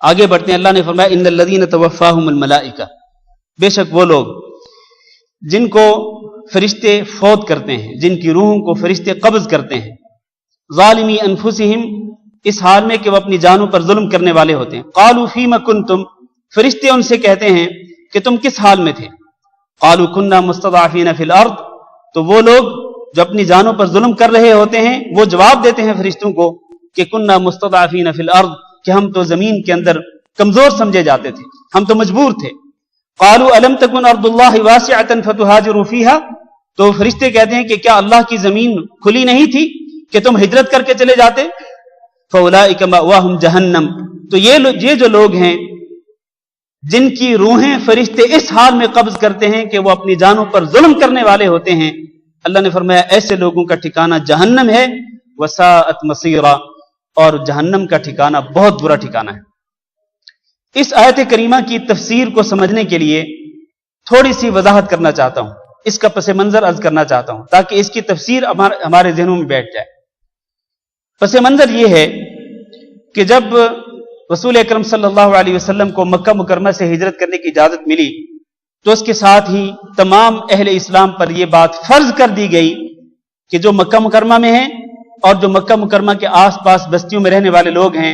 آگے بڑھتے ہیں. اللہ نے فرمایا ان الذین توفاہم الملائکہ, بے شک وہ لوگ جن کو فرشتے فوت کرتے ہیں, جن کی روحوں کو فرشتے قبض کرتے ہیں, ظالمی انفسہم, اس حال میں کہ وہ اپنی جانوں پر ظلم کرنے والے ہوتے ہیں. قالوا فیم کنتم, فرشتے ان سے کہتے ہیں کہ تم کس حال میں تھے. قالوا کنا مستضعفین فی الارض, تو وہ لوگ جو اپنی جانوں پر ظلم کر رہے ہوتے ہیں وہ جواب دیتے ہیں فرشتوں کو کہ کنا مستضعفین فی الارض, کہ ہم تو زمین کے اندر کمزور سمجھے جاتے تھے, ہم تو مجبور تھے. قالوا الم تکن ارض اللہ واسعۃ فتہاجروا فیہا, تو فرشتے کہتے ہیں کہ کیا اللہ کی زمین کھلی نہیں تھی کہ تم ہجرت کر کے چلے جاتے. فاولئک مأواہم جہنم, تو یہ جو لوگ ہیں جن کی روحیں فرشتے اس حال میں قبض کرتے ہیں کہ وہ اپنی جانوں پر ظلم کرنے والے ہوتے ہیں, اللہ نے فرمایا ایسے لوگوں کا ٹھکانہ جہنم ہے. وساءت مصیرا, اور جہنم کا ٹھکانہ بہت برا ٹھکانہ ہے. اس آیت کریمہ کی تفسیر کو سمجھنے کے لیے تھوڑی سی وضاحت کرنا چاہتا ہوں, اس کا پس منظر عرض کرنا چاہتا ہوں تاکہ اس کی تفسیر ہمارے ذہنوں میں بیٹھ جائے. پس منظر یہ ہے کہ جب رسول اکرم صلی اللہ علیہ وسلم کو مکہ مکرمہ سے ہجرت کرنے کی اجازت ملی تو اس کے ساتھ ہی تمام اہل اسلام پر یہ بات فرض کر دی گئی کہ جو مکہ مکرمہ میں ہیں اور جو مکہ مکرمہ کے آس پاس بستیوں میں رہنے والے لوگ ہیں,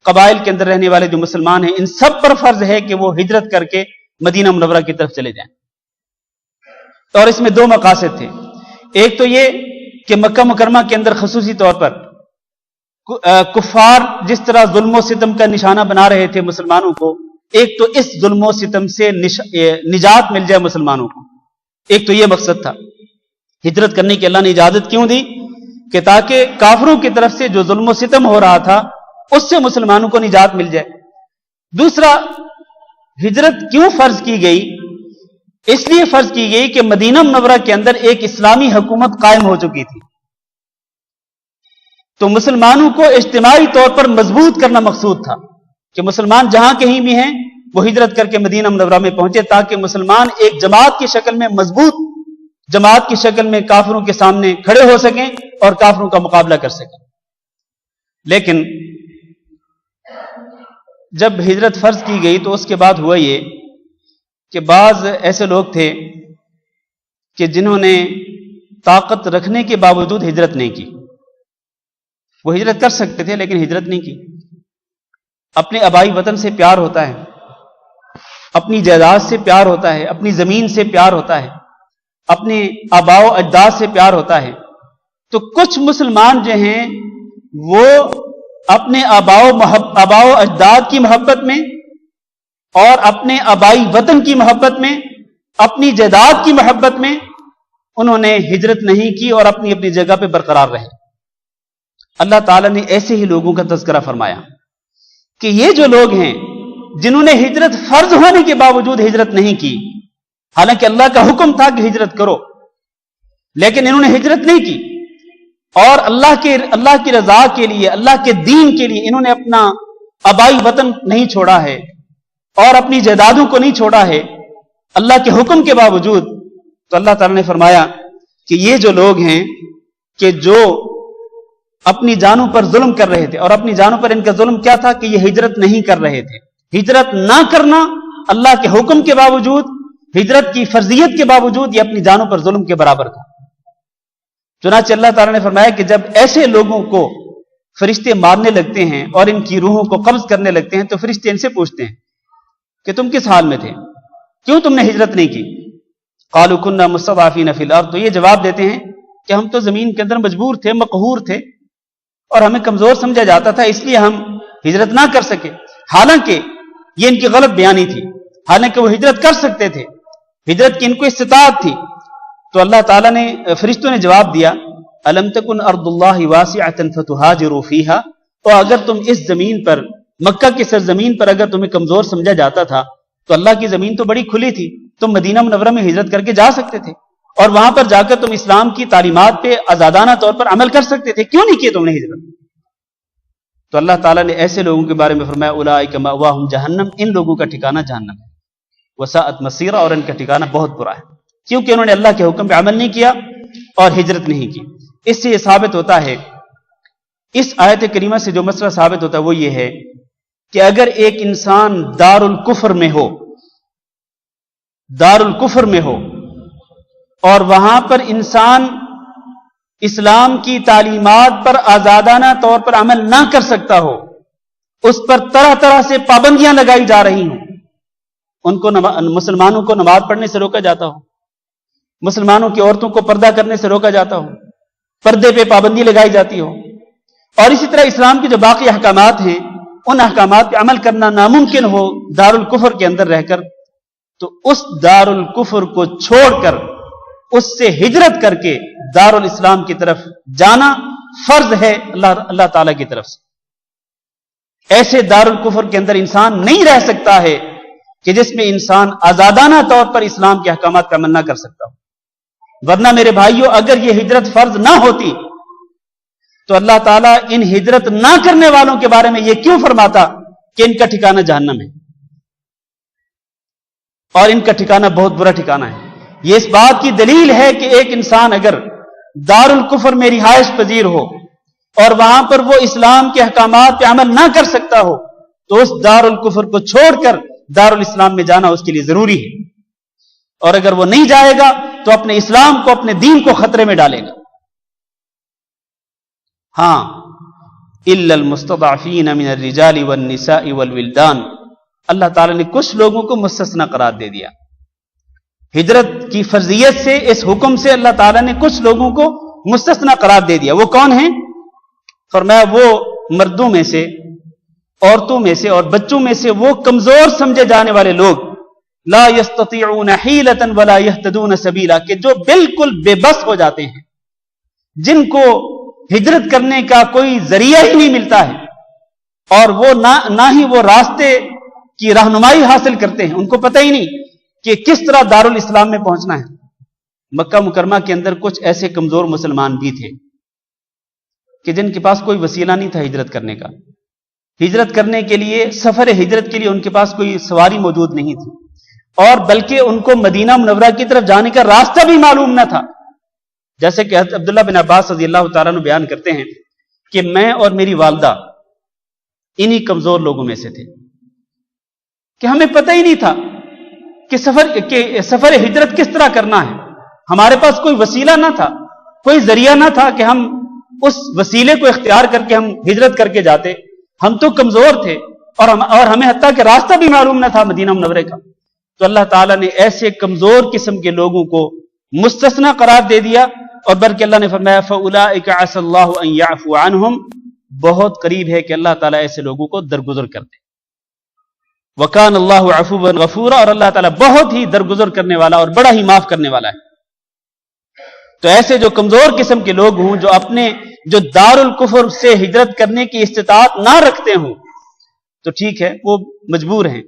قبائل کے اندر رہنے والے جو مسلمان ہیں, ان سب پر فرض ہے کہ وہ ہجرت کر کے مدینہ منورہ کی طرف چلے جائیں. اور اس میں 2 مقاصد تھے. ایک تو یہ کہ مکہ مکرمہ کے اندر خصوصی طور پر کفار جس طرح ظلم و ستم کا نشانہ بنا رہے تھے مسلمانوں کو, ایک تو اس ظلم و ستم سے نجات مل جائے مسلمانوں کو. ایک تو یہ مقصد تھا. ہجرت کرنے کی اللہ نے اجازت کیوں دی؟ کہ تاکہ کافروں کی طرف سے جو ظلم و ستم ہو رہا تھا اس سے مسلمانوں کو نجات مل جائے. دوسرا, ہجرت کیوں فرض کی گئی؟ اس لیے فرض کی گئی کہ مدینہ منورہ کے اندر ایک اسلامی حکومت قائم ہو چکی تھی, تو مسلمانوں کو اجتماعی طور پر مضبوط کرنا مقصود تھا کہ مسلمان جہاں کہیں بھی ہیں وہ ہجرت کر کے مدینہ منورہ میں پہنچے تاکہ مسلمان ایک جماعت کی شکل میں, مضبوط جماعت کی شکل میں کافروں کے سامنے کھڑے ہو سکیں اور کافروں کا مقابلہ کر سکیں. لیکن جب ہجرت فرض کی گئی تو اس کے بعد ہوا یہ کہ بعض ایسے لوگ تھے کہ جنہوں نے طاقت رکھنے کے باوجود ہجرت نہیں کی. وہ ہجرت کر سکتے تھے لیکن ہجرت نہیں کی. اپنے آبائی وطن سے پیار ہوتا ہے, اپنی جائیداد سے پیار ہوتا ہے, اپنی زمین سے پیار ہوتا ہے, اپنے آباء و اجداد سے پیار ہوتا ہے. تو کچھ مسلمان جو ہیں وہ اپنے آباء و اجداد کی محبت میں اور اپنے آبائی وطن کی محبت میں, اپنی جائیداد کی محبت میں انہوں نے ہجرت نہیں کی اور اپنی اپنی جگہ پہ برقرار رہے. اللہ تعالیٰ نے ایسے ہی لوگوں کا تذکرہ فرمایا کہ یہ جو لوگ ہیں جنہوں نے ہجرت فرض ہونے کے باوجود ہجرت نہیں کی, حالانکہ اللہ کا حکم تھا کہ ہجرت کرو, لیکن انہوں نے ہجرت نہیں کی اور اللہ کی رضا کے لیے, اللہ کے دین کے لیے انہوں نے اپنا آبائی وطن نہیں چھوڑا ہے اور اپنی جائیدادوں کو نہیں چھوڑا ہے اللہ کے حکم کے باوجود. تو اللہ تعالیٰ نے فرمایا کہ یہ جو لوگ ہیں کہ جو اپنی جانوں پر ظلم کر رہے تھے، اور اپنی جانوں پر ان کا ظلم کیا تھا کہ یہ ہجرت نہیں کر رہے تھے. ہجرت نہ کرنا اللہ کے حکم کے باوجود، ہجرت کی فرضیت کے باوجود، یہ اپنی جانوں پر ظلم کے برابر تھا. چنانچہ اللہ تعالیٰ نے فرمایا کہ جب ایسے لوگوں کو فرشتے مارنے لگتے ہیں اور ان کی روحوں کو قبض کرنے لگتے ہیں تو فرشتے ان سے پوچھتے ہیں کہ تم کس حال میں تھے، کیوں تم نے ہجرت نہیں کی؟ قالوا كنا مستضعفين في الارض، تو یہ جواب دیتے ہیں کہ ہم تو زمین کے اندر مجبور تھے، مقہور تھے، اور ہمیں کمزور سمجھا جاتا تھا، اس لیے ہم ہجرت نہ کر سکے. حالانکہ یہ ان کی غلط بیانی تھی، حالانکہ وہ ہجرت کر سکتے تھے، ہجرت کی ان کو استطاعت تھی. تو اللہ تعالیٰ نے، فرشتوں نے جواب دیا الم تکن ارض اللہ واسعۃ فتہاجروا فیہا، تو اگر تم اس زمین پر، مکہ کی سرزمین پر اگر تمہیں کمزور سمجھا جاتا تھا تو اللہ کی زمین تو بڑی کھلی تھی، تم مدینہ منورہ میں ہجرت کر کے جا سکتے تھے اور وہاں پر جا کر تم اسلام کی تعلیمات پہ آزادانہ طور پر عمل کر سکتے تھے، کیوں نہیں کیے تم نے ہجرت؟ تو اللہ تعالیٰ نے ایسے لوگوں کے بارے میں فرمایا اولئک مأواہم جہنم، ان لوگوں کا ٹھکانہ جہنم ہے، وساءت مصیرا، اور ان کا ٹھکانہ بہت برا ہے، کیونکہ انہوں نے اللہ کے حکم پہ عمل نہیں کیا اور ہجرت نہیں کی. اس سے یہ ثابت ہوتا ہے، اس آیت کریمہ سے جو مسئلہ ثابت ہوتا ہے وہ یہ ہے کہ اگر ایک انسان دار الکفر میں ہو، دار الکفر میں ہو، اور وہاں پر انسان اسلام کی تعلیمات پر آزادانہ طور پر عمل نہ کر سکتا ہو، اس پر طرح طرح سے پابندیاں لگائی جا رہی ہوں، ان کو مسلمانوں کو نماز پڑھنے سے روکا جاتا ہو، مسلمانوں کی عورتوں کو پردہ کرنے سے روکا جاتا ہو، پردے پہ پابندی لگائی جاتی ہو، اور اسی طرح اسلام کے جو باقی احکامات ہیں ان احکامات پہ عمل کرنا ناممکن ہو دار الکفر کے اندر رہ کر، تو اس دار الکفر کو چھوڑ کر، اس سے ہجرت کر کے دار الاسلام کی طرف جانا فرض ہے اللہ تعالیٰ کی طرف سے. ایسے دار الکفر کے اندر انسان نہیں رہ سکتا ہے کہ جس میں انسان آزادانہ طور پر اسلام کے احکامات کا عمل نہ کر سکتا ہو. ورنہ میرے بھائیوں، اگر یہ ہجرت فرض نہ ہوتی تو اللہ تعالیٰ ان ہجرت نہ کرنے والوں کے بارے میں یہ کیوں فرماتا کہ ان کا ٹھکانہ جہنم ہے، اور ان کا ٹھکانہ بہت برا ٹھکانہ ہے. یہ اس بات کی دلیل ہے کہ ایک انسان اگر دار الکفر میں رہائش پذیر ہو اور وہاں پر وہ اسلام کے احکامات پہ عمل نہ کر سکتا ہو تو اس دار الکفر کو چھوڑ کر دار الاسلام میں جانا اس کے لیے ضروری ہے، اور اگر وہ نہیں جائے گا تو اپنے اسلام کو، اپنے دین کو خطرے میں ڈالے گا. ہاں، الا المستضعفین من الرجال والنساء والولدان، اللہ تعالیٰ نے کچھ لوگوں کو مستثنی قرار دے دیا. ہجرت کی فرضیت سے، اس حکم سے اللہ تعالیٰ نے کچھ لوگوں کو مستثنی قرار دے دیا. وہ کون ہیں؟ فرمایا وہ مردوں میں سے، عورتوں میں سے اور بچوں میں سے وہ کمزور سمجھے جانے والے لوگ، لا یستطیعون حیلۃ ولا یہتدون سبیلا، کہ جو بالکل بے بس ہو جاتے ہیں، جن کو ہجرت کرنے کا کوئی ذریعہ ہی نہیں ملتا ہے، اور وہ نہ ہی وہ راستے کی رہنمائی حاصل کرتے ہیں، ان کو پتہ ہی نہیں کہ کس طرح دارالاسلام میں پہنچنا ہے. مکہ مکرمہ کے اندر کچھ ایسے کمزور مسلمان بھی تھے کہ جن کے پاس کوئی وسیلہ نہیں تھا ہجرت کرنے کا. ہجرت کرنے کے لیے، سفر ہجرت کے لیے ان کے پاس کوئی سواری موجود نہیں تھی، اور بلکہ ان کو مدینہ منورہ کی طرف جانے کا راستہ بھی معلوم نہ تھا. جیسے کہ حضرت عبداللہ بن عباس رضی اللہ تعالیٰ عنہ بیان کرتے ہیں کہ میں اور میری والدہ انہی کمزور لوگوں میں سے تھے کہ ہمیں پتہ ہی نہیں تھا کہ سفر ہجرت کس طرح کرنا ہے. ہمارے پاس کوئی وسیلہ نہ تھا، کوئی ذریعہ نہ تھا کہ ہم اس وسیلے کو اختیار کر کے ہم ہجرت کر کے جاتے. ہم تو کمزور تھے اور ہمیں حتیٰ کہ راستہ بھی معلوم نہ تھا مدینہ منورہ کا. تو اللہ تعالیٰ نے ایسے کمزور قسم کے لوگوں کو مستثنی قرار دے دیا، اور بلکہ اللہ نے فرمایا فَأُولَٰئِكَ عَسَى اللَّهُ أَن يَعْفُوَ عَنْهُمْ، بہت قریب ہے کہ اللہ تعالیٰ ایسے لوگوں کو درگزر کر دے. وَكَانَ اللَّهُ عَفُوًّا غَفُورًا، اور اللہ تعالیٰ بہت ہی درگزر کرنے والا اور بڑا ہی معاف کرنے والا ہے. تو ایسے جو کمزور قسم کے لوگ ہوں، جو دار الکفر سے ہجرت کرنے کی استطاعت نہ رکھتے ہوں، تو ٹھیک ہے، وہ مجبور ہیں،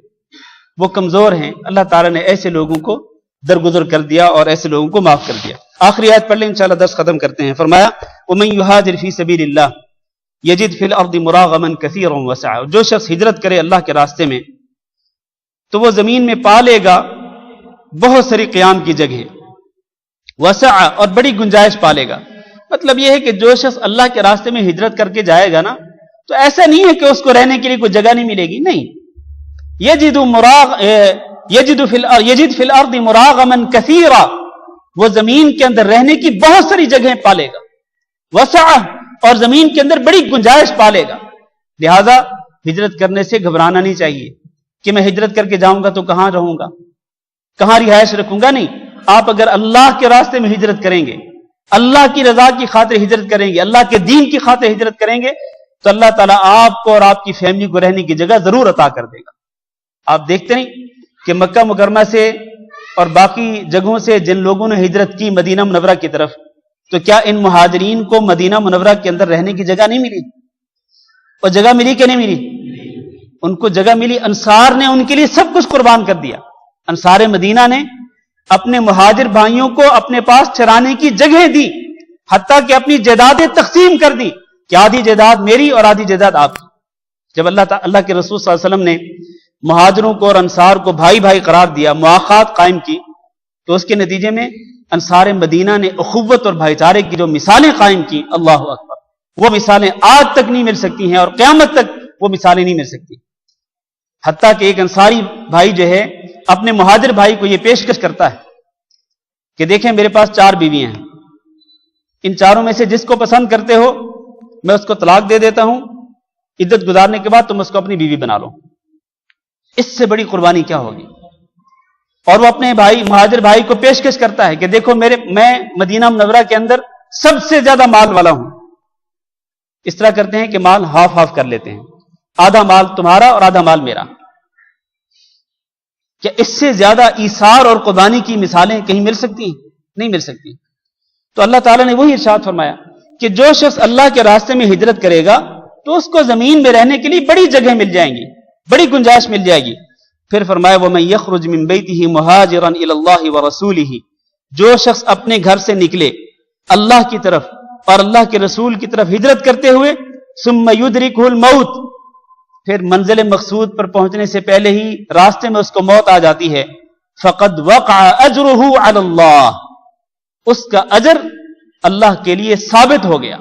وہ کمزور ہیں. اللہ تعالیٰ نے ایسے لوگوں کو درگزر کر دیا اور ایسے لوگوں کو معاف کر دیا. آخری آیت پڑھ لیں، انشاءاللہ درس ختم کرتے ہیں. فرمایا وَمَن يُهَاجِرْ فِي سَبِيلِ اللَّهِ يَجِدْ فِي الْأَرْضِ مُرَاغَمًا كَثِيرًا وَسَعًا، جو شخص ہجرت کرے اللہ کے راستے میں تو وہ زمین میں پا لے گا بہت ساری قیام کی جگہیں، وسعا، اور بڑی گنجائش پا لے گا. مطلب یہ ہے کہ جو شخص اللہ کے راستے میں ہجرت کر کے جائے گا نا، تو ایسا نہیں ہے کہ اس کو رہنے کے لیے کوئی جگہ نہیں ملے گی، نہیں، یجد فی الارض مراغما کثیرا، وہ زمین کے اندر رہنے کی بہت ساری جگہیں پالے گا، وسعہ، اور زمین کے اندر بڑی گنجائش پالے گا۔ لہذا ہجرت کرنے سے گھبرانا نہیں چاہیے کہ میں ہجرت کر کے جاؤں گا تو کہاں رہوں گا، کہاں رہائش رکھوں گا، نہیں، آپ اگر اللہ کے راستے میں ہجرت کریں گے، اللہ کی رضا کی خاطر ہجرت کریں گے، اللہ کے دین کی خاطر ہجرت کریں گے، تو اللہ تعالیٰ آپ کو اور آپ کی فیملی کو رہنے کی جگہ ضرور عطا کر دے گا۔ آپ دیکھتے نہیں کہ مکہ مکرمہ سے اور باقی جگہوں سے جن لوگوں نے ہجرت کی مدینہ منورہ کی طرف، تو کیا ان مہاجرین کو مدینہ منورہ کے اندر رہنے کی جگہ نہیں ملی؟ اور جگہ ملی کہ نہیں ملی؟ ان کو جگہ ملی، انصار نے ان کے لیے سب کچھ قربان کر دیا۔ انصار مدینہ نے اپنے مہاجر بھائیوں کو اپنے پاس ٹھہرانے کی جگہ دی، حتیٰ کہ اپنی جائیدادیں تقسیم کر دی کہ آدھی جائیداد میری اور آدھی جائیداد آپ کی۔ جب اللہ کے رسول صلی اللہ علیہ وسلم نے مہاجروں کو اور انصار کو بھائی بھائی قرار دیا، مواخات قائم کی، تو اس کے نتیجے میں انصار مدینہ نے اخوت اور بھائی چارے کی جو مثالیں قائم کی، اللہ اکبر، وہ مثالیں آج تک نہیں مل سکتی ہیں اور قیامت تک وہ مثالیں نہیں مل سکتی۔ حتیٰ کہ ایک انصاری بھائی جو ہے اپنے مہاجر بھائی کو یہ پیشکش کرتا ہے کہ دیکھیں میرے پاس 4 بیویاں ہیں، ان چاروں میں سے جس کو پسند کرتے ہو میں اس کو طلاق دے دیتا ہوں، عدت گزارنے کے بعد تم اس کو اپنی بیوی بنا لو۔ اس سے بڑی قربانی کیا ہوگی؟ اور وہ اپنے مہاجر بھائی کو پیشکش کرتا ہے کہ دیکھو میں مدینہ منورہ کے اندر سب سے زیادہ مال والا ہوں۔ اس طرح کرتے ہیں کہ مال ہاف ہاف کر لیتے ہیں، آدھا مال تمہارا اور آدھا مال میرا۔ کیا اس سے زیادہ ایثار اور قربانی کی مثالیں کہیں مل سکتی ہیں؟ نہیں مل سکتی۔ تو اللہ تعالیٰ نے وہی ارشاد فرمایا کہ جو شخص اللہ کے راستے میں ہجرت کرے گا تو اس کو زمین میں رہنے کے لیے بڑی جگہ مل جائیں گی، بڑی گنجائش مل جائے گی۔ پھر فرمایا وَمَن يَخْرُجْ مِن بَيْتِهِ مُهَاجِرًا إِلَى اللَّهِ وَرَسُولِهِ، جو شخص اپنے گھر سے نکلے اللہ کی طرف اور اللہ کے رسول کی طرف ہجرت کرتے ہوئے، ثُمَّ يُدْرِكُهُ الْمَوْتُ، پھر منزل مقصود پر پہنچنے سے پہلے ہی راستے میں اس کو موت آ جاتی ہے، فَقَدْ وَقَعَ أَجْرُهُ عَلَى اللَّهِ، اس کا اجر اللہ کے لیے ثابت ہو گیا،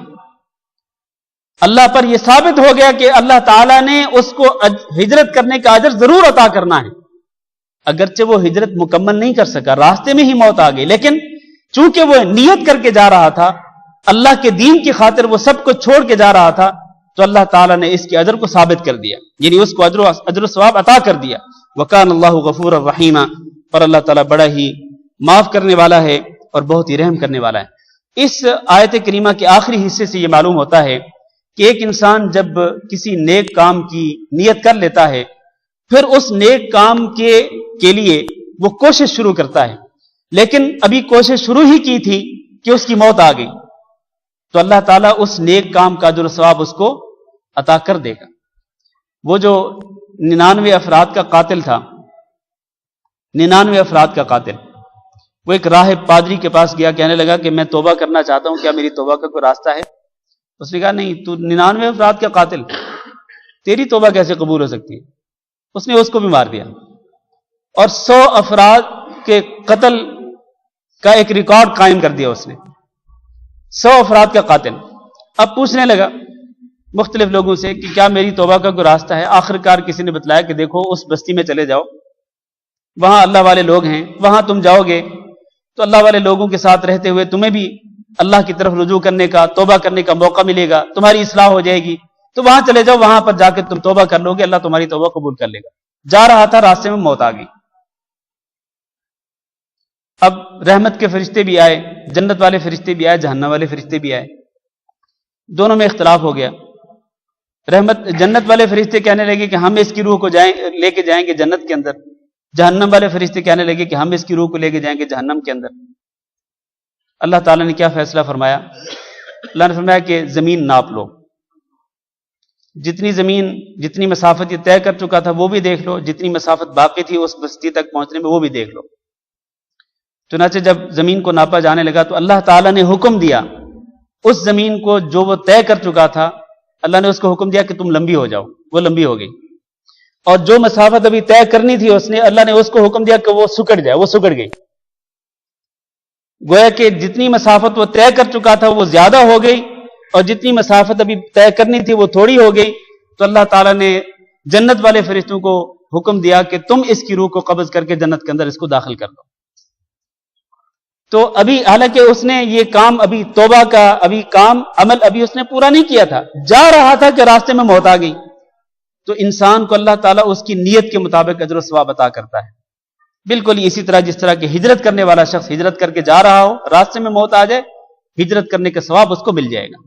اللہ پر یہ ثابت ہو گیا کہ اللہ تعالیٰ نے اس کو ہجرت کرنے کا اجر ضرور عطا کرنا ہے۔ اگرچہ وہ ہجرت مکمل نہیں کر سکا، راستے میں ہی موت آ گئی، لیکن چونکہ وہ نیت کر کے جا رہا تھا، اللہ کے دین کی خاطر وہ سب کو چھوڑ کے جا رہا تھا، تو اللہ تعالیٰ نے اس کے اجر کو ثابت کر دیا، یعنی اس کو اجر و ثواب عطا کر دیا۔ وَكَانَ اللَّهُ غَفُورًا رَحِيمًا، اور اللہ تعالیٰ بڑا ہی معاف کرنے والا ہے اور بہت ہی رحم کرنے والا ہے۔ اس آیت کریمہ کے آخری حصے سے یہ معلوم ہوتا ہے کہ ایک انسان جب کسی نیک کام کی نیت کر لیتا ہے، پھر اس نیک کام کے لیے وہ کوشش شروع کرتا ہے، لیکن ابھی کوشش شروع ہی کی تھی کہ اس کی موت آ گئی، تو اللہ تعالیٰ اس نیک کام کا اجر و ثواب اس کو عطا کر دے گا۔ وہ جو 99 افراد کا قاتل تھا، 99 افراد کا قاتل، وہ ایک راہب پادری کے پاس گیا، کہنے لگا کہ میں توبہ کرنا چاہتا ہوں، کیا میری توبہ کا کوئی راستہ ہے؟ اس نے کہا نہیں، تو 99 افراد کا قاتل، تیری توبہ کیسے قبول ہو سکتی ہے؟ اس نے اس کو بھی مار دیا اور 100 افراد کے قتل کا ایک ریکارڈ قائم کر دیا اس نے، 100 افراد کا قاتل۔ اب پوچھنے لگا مختلف لوگوں سے کہ کیا میری توبہ کا کوئی راستہ ہے؟ آخرکار کسی نے بتلایا کہ دیکھو اس بستی میں چلے جاؤ، وہاں اللہ والے لوگ ہیں، وہاں تم جاؤ گے تو اللہ والے لوگوں کے ساتھ رہتے ہوئے تمہیں بھی اللہ کی طرف رجوع کرنے کا، توبہ کرنے کا موقع ملے گا، تمہاری اصلاح ہو جائے گی، تو وہاں چلے جاؤ، وہاں پر جا کے تم توبہ کر لو گے، اللہ تمہاری توبہ قبول کر لے گا۔ جا رہا تھا، راستے میں موت آ گئی۔ اب رحمت کے فرشتے بھی آئے، جنت والے فرشتے بھی آئے، جہنم والے فرشتے بھی آئے، دونوں میں اختلاف ہو گیا۔ جنت والے فرشتے کہنے لگے کہ ہم اس کی روح کو لے کے جائیں گے جنت کے اندر، جہنم والے فرشتے کہنے لگے کہ ہم اس کی روح کو لے کے جائیں گے جہنم کے اندر۔ اللہ تعالیٰ نے کیا فیصلہ فرمایا؟ اللہ نے فرمایا کہ زمین ناپ لو، جتنی مسافت یہ طے کر چکا تھا وہ بھی دیکھ لو، جتنی مسافت باقی تھی اس بستی تک پہنچنے میں وہ بھی دیکھ لو۔ چنانچہ جب زمین کو ناپا جانے لگا تو اللہ تعالیٰ نے حکم دیا اس زمین کو جو وہ طے کر چکا تھا، اللہ نے اس کو حکم دیا کہ تم لمبی ہو جاؤ، وہ لمبی ہو گئی، اور جو مسافت ابھی طے کرنی تھی اللہ نے اس کو حکم دیا کہ وہ سکڑ جائے، وہ سکڑ گئی۔ گویا کہ جتنی مسافت وہ طے کر چکا تھا وہ زیادہ ہو گئی اور جتنی مسافت ابھی طے کرنی تھی وہ تھوڑی ہو گئی. تو اللہ تعالیٰ نے جنت والے فرشتوں کو حکم دیا کہ تم اس کی روح کو قبض کر کے جنت کے اندر اس کو داخل کر دو. تو ابھی حالانکہ اس نے یہ کام ابھی توبہ کا عمل ابھی اس نے پورا نہیں کیا تھا, جا رہا تھا کہ راستے میں موت آ گئی. تو انسان کو اللہ تعالیٰ اس کی نیت کے مطابق اجر و ثواب عطا کرتا ہے. بالکل اسی طرح جس طرح کہ ہجرت کرنے والا شخص ہجرت کر کے جا رہا ہو, راستے میں موت آ جائے, ہجرت کرنے کا ثواب اس کو مل جائے گا.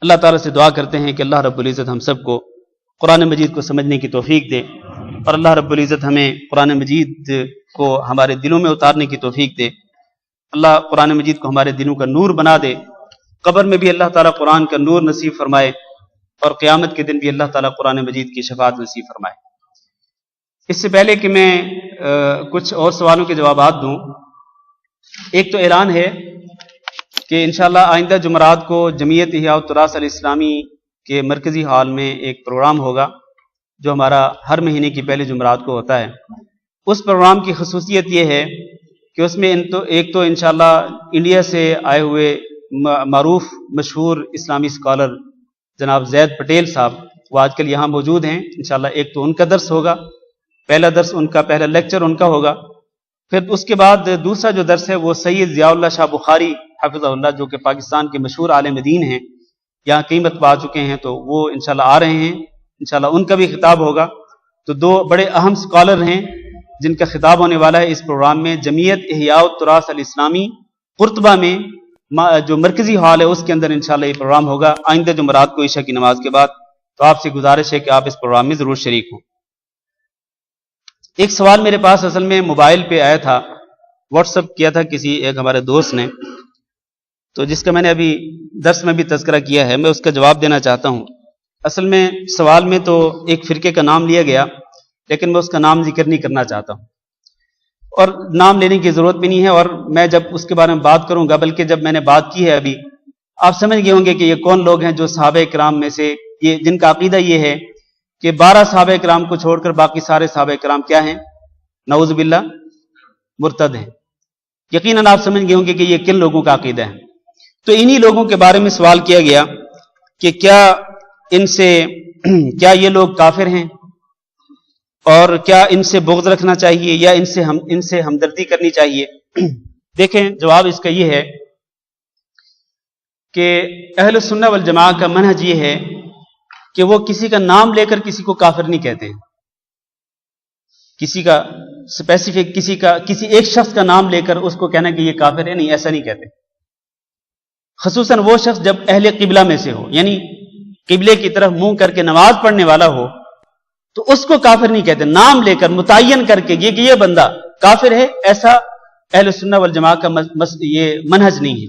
اللہ تعالیٰ سے دعا کرتے ہیں کہ اللہ رب العزت ہم سب کو قرآن مجید کو سمجھنے کی توفیق دے, اور اللہ رب العزت ہمیں قرآن مجید کو ہمارے دلوں میں اتارنے کی توفیق دے. اللہ قرآن مجید کو ہمارے دلوں کا نور بنا دے. قبر میں بھی اللہ تعالیٰ قرآن کا نور نصیب فرمائے, اور قیامت کے دن بھی اللہ تعالیٰ قرآن مجید کی شفاعت نصیب فرمائے. اس سے پہلے کہ میں کچھ اور سوالوں کے جوابات دوں, ایک تو اعلان ہے کہ انشاءاللہ آئندہ جمعرات کو جمعیت احیاء التراث الاسلامی کے مرکزی ہال میں ایک پروگرام ہوگا جو ہمارا ہر مہینے کی پہلے جمعرات کو ہوتا ہے. اس پروگرام کی خصوصیت یہ ہے کہ اس میں ایک تو انشاءاللہ انڈیا سے آئے ہوئے معروف مشہور اسلامی اسکالر جناب زید پٹیل صاحب وہ آج کل یہاں موجود ہیں. انشاءاللہ ایک تو ان کا درس ہوگا, پہلا درس ان کا, پہلا لیکچر ان کا ہوگا. پھر اس کے بعد دوسرا جو درس ہے وہ سید ضیاء اللہ شاہ بخاری حفظہ اللہ, جو کہ پاکستان کے مشہور عالم دین ہیں, یہاں کئی مرتبہ آ چکے ہیں, تو وہ انشاءاللہ آ رہے ہیں. انشاءاللہ ان کا بھی خطاب ہوگا. تو دو بڑے اہم اسکالر ہیں جن کا خطاب ہونے والا ہے اس پروگرام میں. جمعیت احیاء التراث الاسلامی قرطبہ میں جو مرکزی ہال ہے اس کے اندر انشاءاللہ یہ پروگرام ہوگا آئندہ جمعرات کو عشاء کی نماز کے بعد. تو آپ سے گزارش ہے کہ آپ اس پروگرام میں ضرور شریک ہوں. ایک سوال میرے پاس اصل میں موبائل پہ آیا تھا, واٹس ایپ کیا تھا کسی ایک ہمارے دوست نے, تو جس کا میں نے ابھی درس میں بھی تذکرہ کیا ہے, میں اس کا جواب دینا چاہتا ہوں. اصل میں سوال میں تو ایک فرقے کا نام لیا گیا, لیکن میں اس کا نام ذکر نہیں کرنا چاہتا ہوں, اور نام لینے کی ضرورت بھی نہیں ہے. اور میں جب اس کے بارے میں بات کروں گا, بلکہ جب میں نے بات کی ہے ابھی, آپ سمجھ گئے ہوں گے کہ یہ کون لوگ ہیں جو صحابہ کرام میں سے یہ جن کا عقیدہ یہ ہے کہ 12 صحابہ کرام کو چھوڑ کر باقی سارے صحابہ کرام کیا ہیں, نعوذ باللہ, مرتد ہیں. یقیناً آپ سمجھ گئے ہوں گے کہ یہ کن لوگوں کا عقیدہ ہے. تو انہی لوگوں کے بارے میں سوال کیا گیا کہ کیا یہ لوگ کافر ہیں, اور کیا ان سے بغض رکھنا چاہیے یا ان سے ہمدردی کرنی چاہیے. دیکھیں جواب اس کا یہ ہے کہ اہل سنہ والجماعہ کا منہج یہ ہے کہ وہ کسی کا نام لے کر کسی کو کافر نہیں کہتے ہیں. کسی کا اسپیسیفک کسی ایک شخص کا نام لے کر اس کو کہنا کہ یہ کافر ہے, نہیں, ایسا نہیں کہتے. خصوصاً وہ شخص جب اہل قبلہ میں سے ہو, یعنی قبلے کی طرف منہ کر کے نماز پڑھنے والا ہو, تو اس کو کافر نہیں کہتے. نام لے کر متعین کر کے یہ بندہ کافر ہے, ایسا اہل سنہ والجماعہ کا یہ منہج نہیں ہے,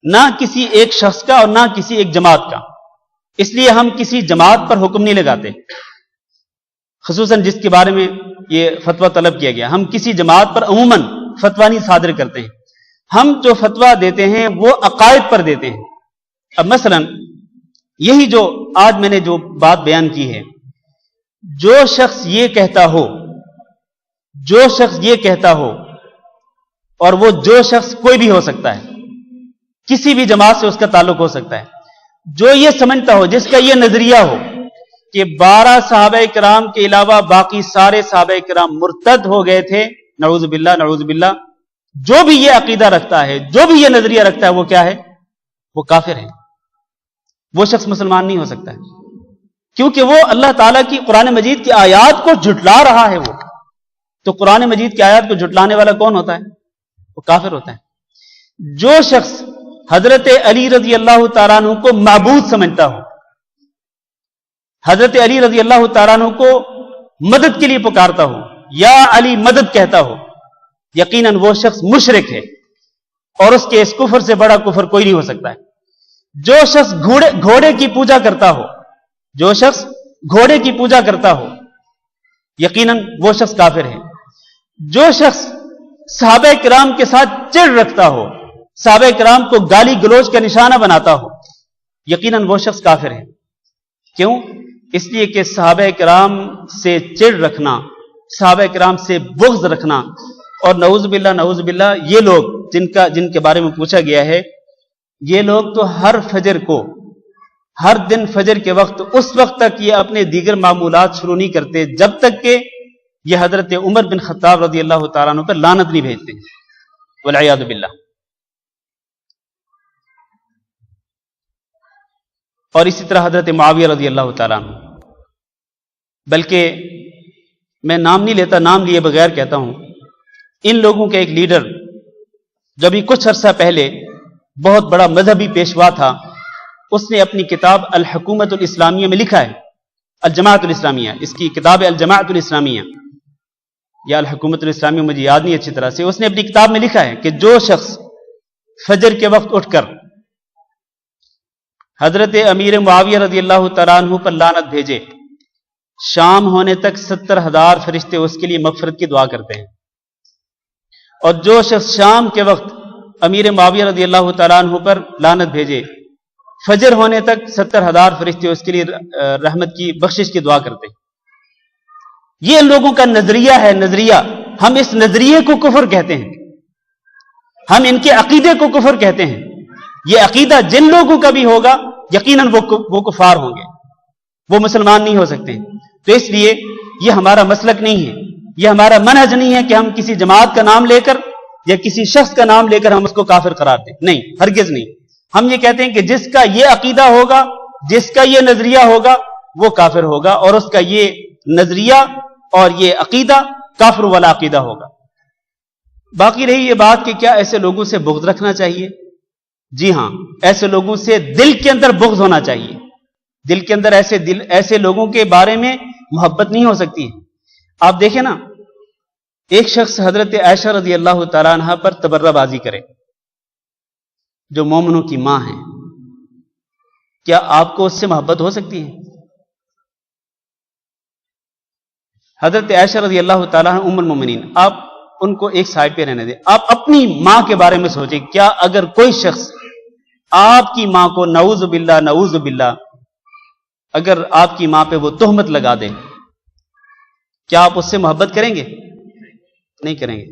نہ کسی ایک شخص کا اور نہ کسی ایک جماعت کا. اس لیے ہم کسی جماعت پر حکم نہیں لگاتے, خصوصاً جس کے بارے میں یہ فتویٰ طلب کیا گیا. ہم کسی جماعت پر عموماً فتویٰ نہیں صادر کرتے ہیں. ہم جو فتویٰ دیتے ہیں وہ عقائد پر دیتے ہیں. اب مثلاً یہی جو آج میں نے جو بات بیان کی ہے, جو شخص یہ کہتا ہو اور وہ جو شخص کوئی بھی ہو سکتا ہے, کسی بھی جماعت سے اس کا تعلق ہو سکتا ہے, جو یہ سمجھتا ہو, جس کا یہ نظریہ ہو کہ 12 صحابہ کرام کے علاوہ باقی سارے صحابہ کرام مرتد ہو گئے تھے, نعوذ باللہ نعوذ باللہ, جو بھی یہ عقیدہ رکھتا ہے, جو بھی یہ نظریہ رکھتا ہے, وہ کیا ہے, وہ کافر ہے. وہ شخص مسلمان نہیں ہو سکتا ہے, کیونکہ وہ اللہ تعالیٰ کی قرآن مجید کی آیات کو جھٹلا رہا ہے. وہ تو قرآن مجید کی آیات کو جھٹلانے والا کون ہوتا ہے, وہ کافر ہوتا ہے. جو شخص حضرت علی رضی اللہ تعالیٰ عنہ کو معبود سمجھتا ہو, حضرت علی رضی اللہ تعالیٰ عنہ کو مدد کے لیے پکارتا ہو, یا علی مدد کہتا ہو, یقیناً وہ شخص مشرک ہے, اور اس کے اس کفر سے بڑا کفر کوئی نہیں ہو سکتا ہے. جو شخص گھوڑے کی پوجا کرتا ہو, یقیناً وہ شخص کافر ہے. جو شخص صحابہ کرام کے ساتھ چڑ رکھتا ہو, صحابہ کرام کو گالی گلوچ کا نشانہ بناتا ہو, یقیناً وہ شخص کافر ہے. کیوں؟ اس لیے کہ صحابہ کرام سے چڑ رکھنا, صحابہ کرام سے بغض رکھنا اور نعوذ باللہ یہ لوگ جن کے بارے میں پوچھا گیا ہے، یہ لوگ تو ہر فجر کو، ہر دن فجر کے وقت، اس وقت تک یہ اپنے دیگر معمولات شروع نہیں کرتے جب تک کہ یہ حضرت عمر بن خطاب رضی اللہ تعالیٰ عنہ پر لعنت نہیں بھیجتے، والعیاذ باللہ۔ اور اسی طرح حضرت معاویہ رضی اللہ تعالیٰ عنہ، بلکہ میں نام نہیں لیتا، نام لیے بغیر کہتا ہوں، ان لوگوں کے ایک لیڈر جو ابھی کچھ عرصہ پہلے بہت بڑا مذہبی پیشوا تھا، اس نے اپنی کتاب الحکومت الاسلامیہ میں لکھا ہے، الجماعت الاسلامیہ، اس کی کتاب ہے الجماعت الاسلامیہ یا الحکومت الاسلامیہ، مجھے یاد نہیں اچھی طرح سے۔ اس نے اپنی کتاب میں لکھا ہے کہ جو شخص فجر کے وقت اٹھ کر حضرت امیر معاویہ رضی اللہ تعالیٰ عنہ پر لعنت بھیجے، شام ہونے تک 70,000 فرشتے اس کے لیے مغفرت کی دعا کرتے ہیں، اور جو شخص شام کے وقت امیر معاویہ رضی اللہ تعالیٰ عنہ پر لعنت بھیجے، فجر ہونے تک 70,000 فرشتے اس کے لیے رحمت کی بخشش کی دعا کرتے ہیں۔ یہ ان لوگوں کا نظریہ ہے، نظریہ۔ ہم اس نظریے کو کفر کہتے ہیں، ہم ان کے عقیدے کو کفر کہتے ہیں۔ یہ عقیدہ جن لوگوں کا بھی ہوگا یقیناً وہ کفار ہوں گے، وہ مسلمان نہیں ہو سکتے۔ تو اس لیے یہ ہمارا مسلک نہیں ہے، یہ ہمارا منہج نہیں ہے کہ ہم کسی جماعت کا نام لے کر یا کسی شخص کا نام لے کر ہم اس کو کافر قرار دیں، نہیں، ہرگز نہیں۔ ہم یہ کہتے ہیں کہ جس کا یہ عقیدہ ہوگا، جس کا یہ نظریہ ہوگا، وہ کافر ہوگا، اور اس کا یہ نظریہ اور یہ عقیدہ کافر والا عقیدہ ہوگا۔ باقی رہی یہ بات کہ کیا ایسے لوگوں سے بغض رکھنا چاہیے؟ جی ہاں، ایسے لوگوں سے دل کے اندر بغض ہونا چاہیے۔ دل کے اندر ایسے لوگوں کے بارے میں محبت نہیں ہو سکتی۔ آپ دیکھیں نا، ایک شخص حضرت عائشہ رضی اللہ تعالیٰ عنہ پر تبرہ بازی کرے، جو مومنوں کی ماں ہیں، کیا آپ کو اس سے محبت ہو سکتی ہے؟ حضرت عائشہ رضی اللہ تعالیٰ عنہ ام المومنین، آپ ان کو ایک سائڈ پہ رہنے دیں، آپ اپنی ماں کے بارے میں سوچیں، کیا اگر کوئی شخص آپ کی ماں کو نعوذ باللہ اگر آپ کی ماں پہ وہ تہمت لگا دے، کیا آپ اس سے محبت کریں گے؟ نہیں کریں گے۔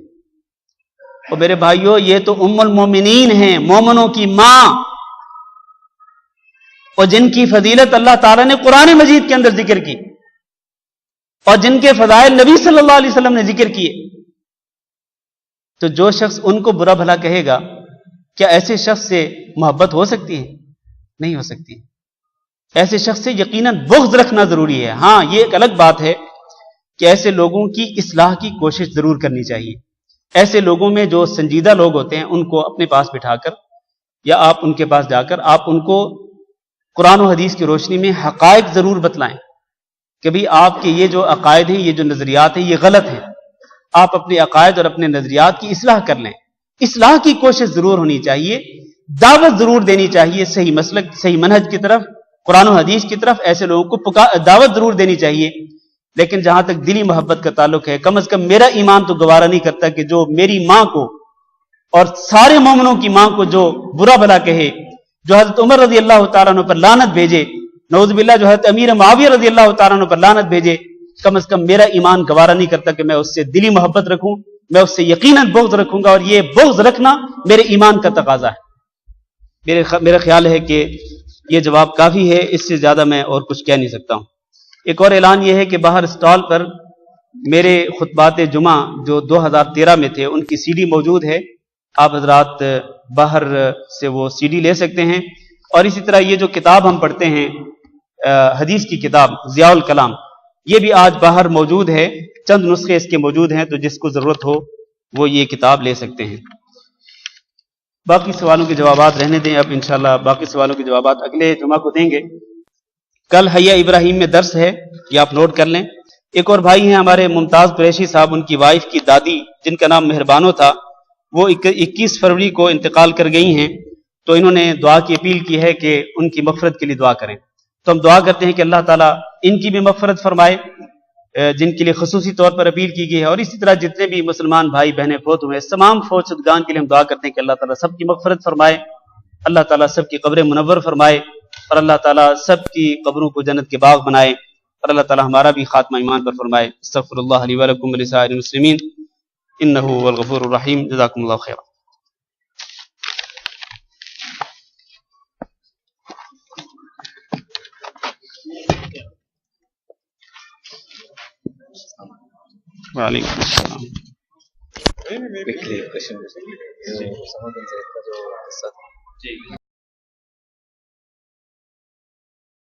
اور میرے بھائیوں، یہ تو ام المومنین ہیں، مومنوں کی ماں، اور جن کی فضیلت اللہ تعالیٰ نے قرآن مجید کے اندر ذکر کی، اور جن کے فضائل نبی صلی اللہ علیہ وسلم نے ذکر کیے، تو جو شخص ان کو برا بھلا کہے گا، کیا ایسے شخص سے محبت ہو سکتی ہے؟ نہیں ہو سکتی۔ ایسے شخص سے یقیناً بغض رکھنا ضروری ہے۔ ہاں، یہ ایک الگ بات ہے کہ ایسے لوگوں کی اصلاح کی کوشش ضرور کرنی چاہیے۔ ایسے لوگوں میں جو سنجیدہ لوگ ہوتے ہیں، ان کو اپنے پاس بٹھا کر یا آپ ان کے پاس جا کر آپ ان کو قرآن و حدیث کی روشنی میں حقائق ضرور بتلائیں کہ بھئی آپ کے یہ جو عقائد ہیں، یہ جو نظریات ہیں، یہ غلط ہیں۔ آپ اپنے عقائد اور اپنے نظریات کی اصلاح کر لیں۔ اصلاح کی کوشش ضرور ہونی چاہیے، دعوت ضرور دینی چاہیے صحیح مسلک، صحیح منہج کی طرف، قرآن و حدیث کی طرف ایسے لوگوں کو دعوت ضرور دینی چاہیے۔ لیکن جہاں تک دلی محبت کا تعلق ہے، کم از کم میرا ایمان تو گوارا نہیں کرتا کہ جو میری ماں کو اور سارے مومنوں کی ماں کو جو برا بھلا کہے، جو حضرت عمر رضی اللہ تعالیٰ عنہ پر لعنت بھیجے، نعوذ باللہ جو حضرت امیر معاویہ رضی اللہ تعالیٰ عنہ پر لعنت بھیجے، کم از کم میرا ایمان گوارا نہیں کرتا کہ میں اس سے دلی محبت رکھوں، میں اس سے یقیناً بغض رکھوں گا، اور یہ بغض رکھنا میرے ایمان کا تقاضا ہے۔ میرا خیال ہے کہ یہ جواب کافی ہے، اس سے زیادہ میں اور کچھ کہہ نہیں سکتا ہوں۔ ایک اور اعلان یہ ہے کہ باہر اسٹال پر میرے خطبات جمعہ جو 2013 میں تھے، ان کی سی ڈی موجود ہے، آپ حضرات باہر سے وہ سی ڈی لے سکتے ہیں۔ اور اسی طرح یہ جو کتاب ہم پڑھتے ہیں، حدیث کی کتاب ضیاء الکلام، یہ بھی آج باہر موجود ہے، چند نسخے اس کے موجود ہیں، تو جس کو ضرورت ہو وہ یہ کتاب لے سکتے ہیں۔ باقی سوالوں کے جوابات رہنے دیں، اب انشاءاللہ باقی سوالوں کے جوابات اگلے جمعہ کو دیں گے۔ کل حیا ابراہیم میں درس ہے، یہ آپ نوٹ کر لیں۔ ایک اور بھائی ہیں ہمارے ممتاز قریشی صاحب، ان کی وائف کی دادی جن کا نام مہربانو تھا، وہ 21 فروری کو انتقال کر گئی ہیں، تو انہوں نے دعا کی اپیل کی ہے کہ ان کی مغفرت کے لیے دعا کریں۔ تو ہم دعا کرتے ہیں کہ اللہ تعالیٰ ان کی بھی مغفرت فرمائے، جن کے لیے خصوصی طور پر اپیل کی گئی ہے، اور اسی طرح جتنے بھی مسلمان بھائی بہنیں فوت ہوئے، تمام فوت شدگان کے لیے ہم دعا کرتے ہیں کہ اللہ تعالیٰ سب کی مغفرت فرمائے، اللہ تعالیٰ سب کی قبر منور فرمائے، اور اللہ تعالیٰ سب کی قبروں کو جنت کے باغ بنائے، اور اللہ تعالیٰ ہمارا بھی خاتمہ ایمان پر فرمائے۔ استغفر اللہ لی ولکم ولسائر المسلمین إنه هو الغفور الرحيم. جزاكم الله خيرا. وعليكم السلام. Quickly question. So someone can say that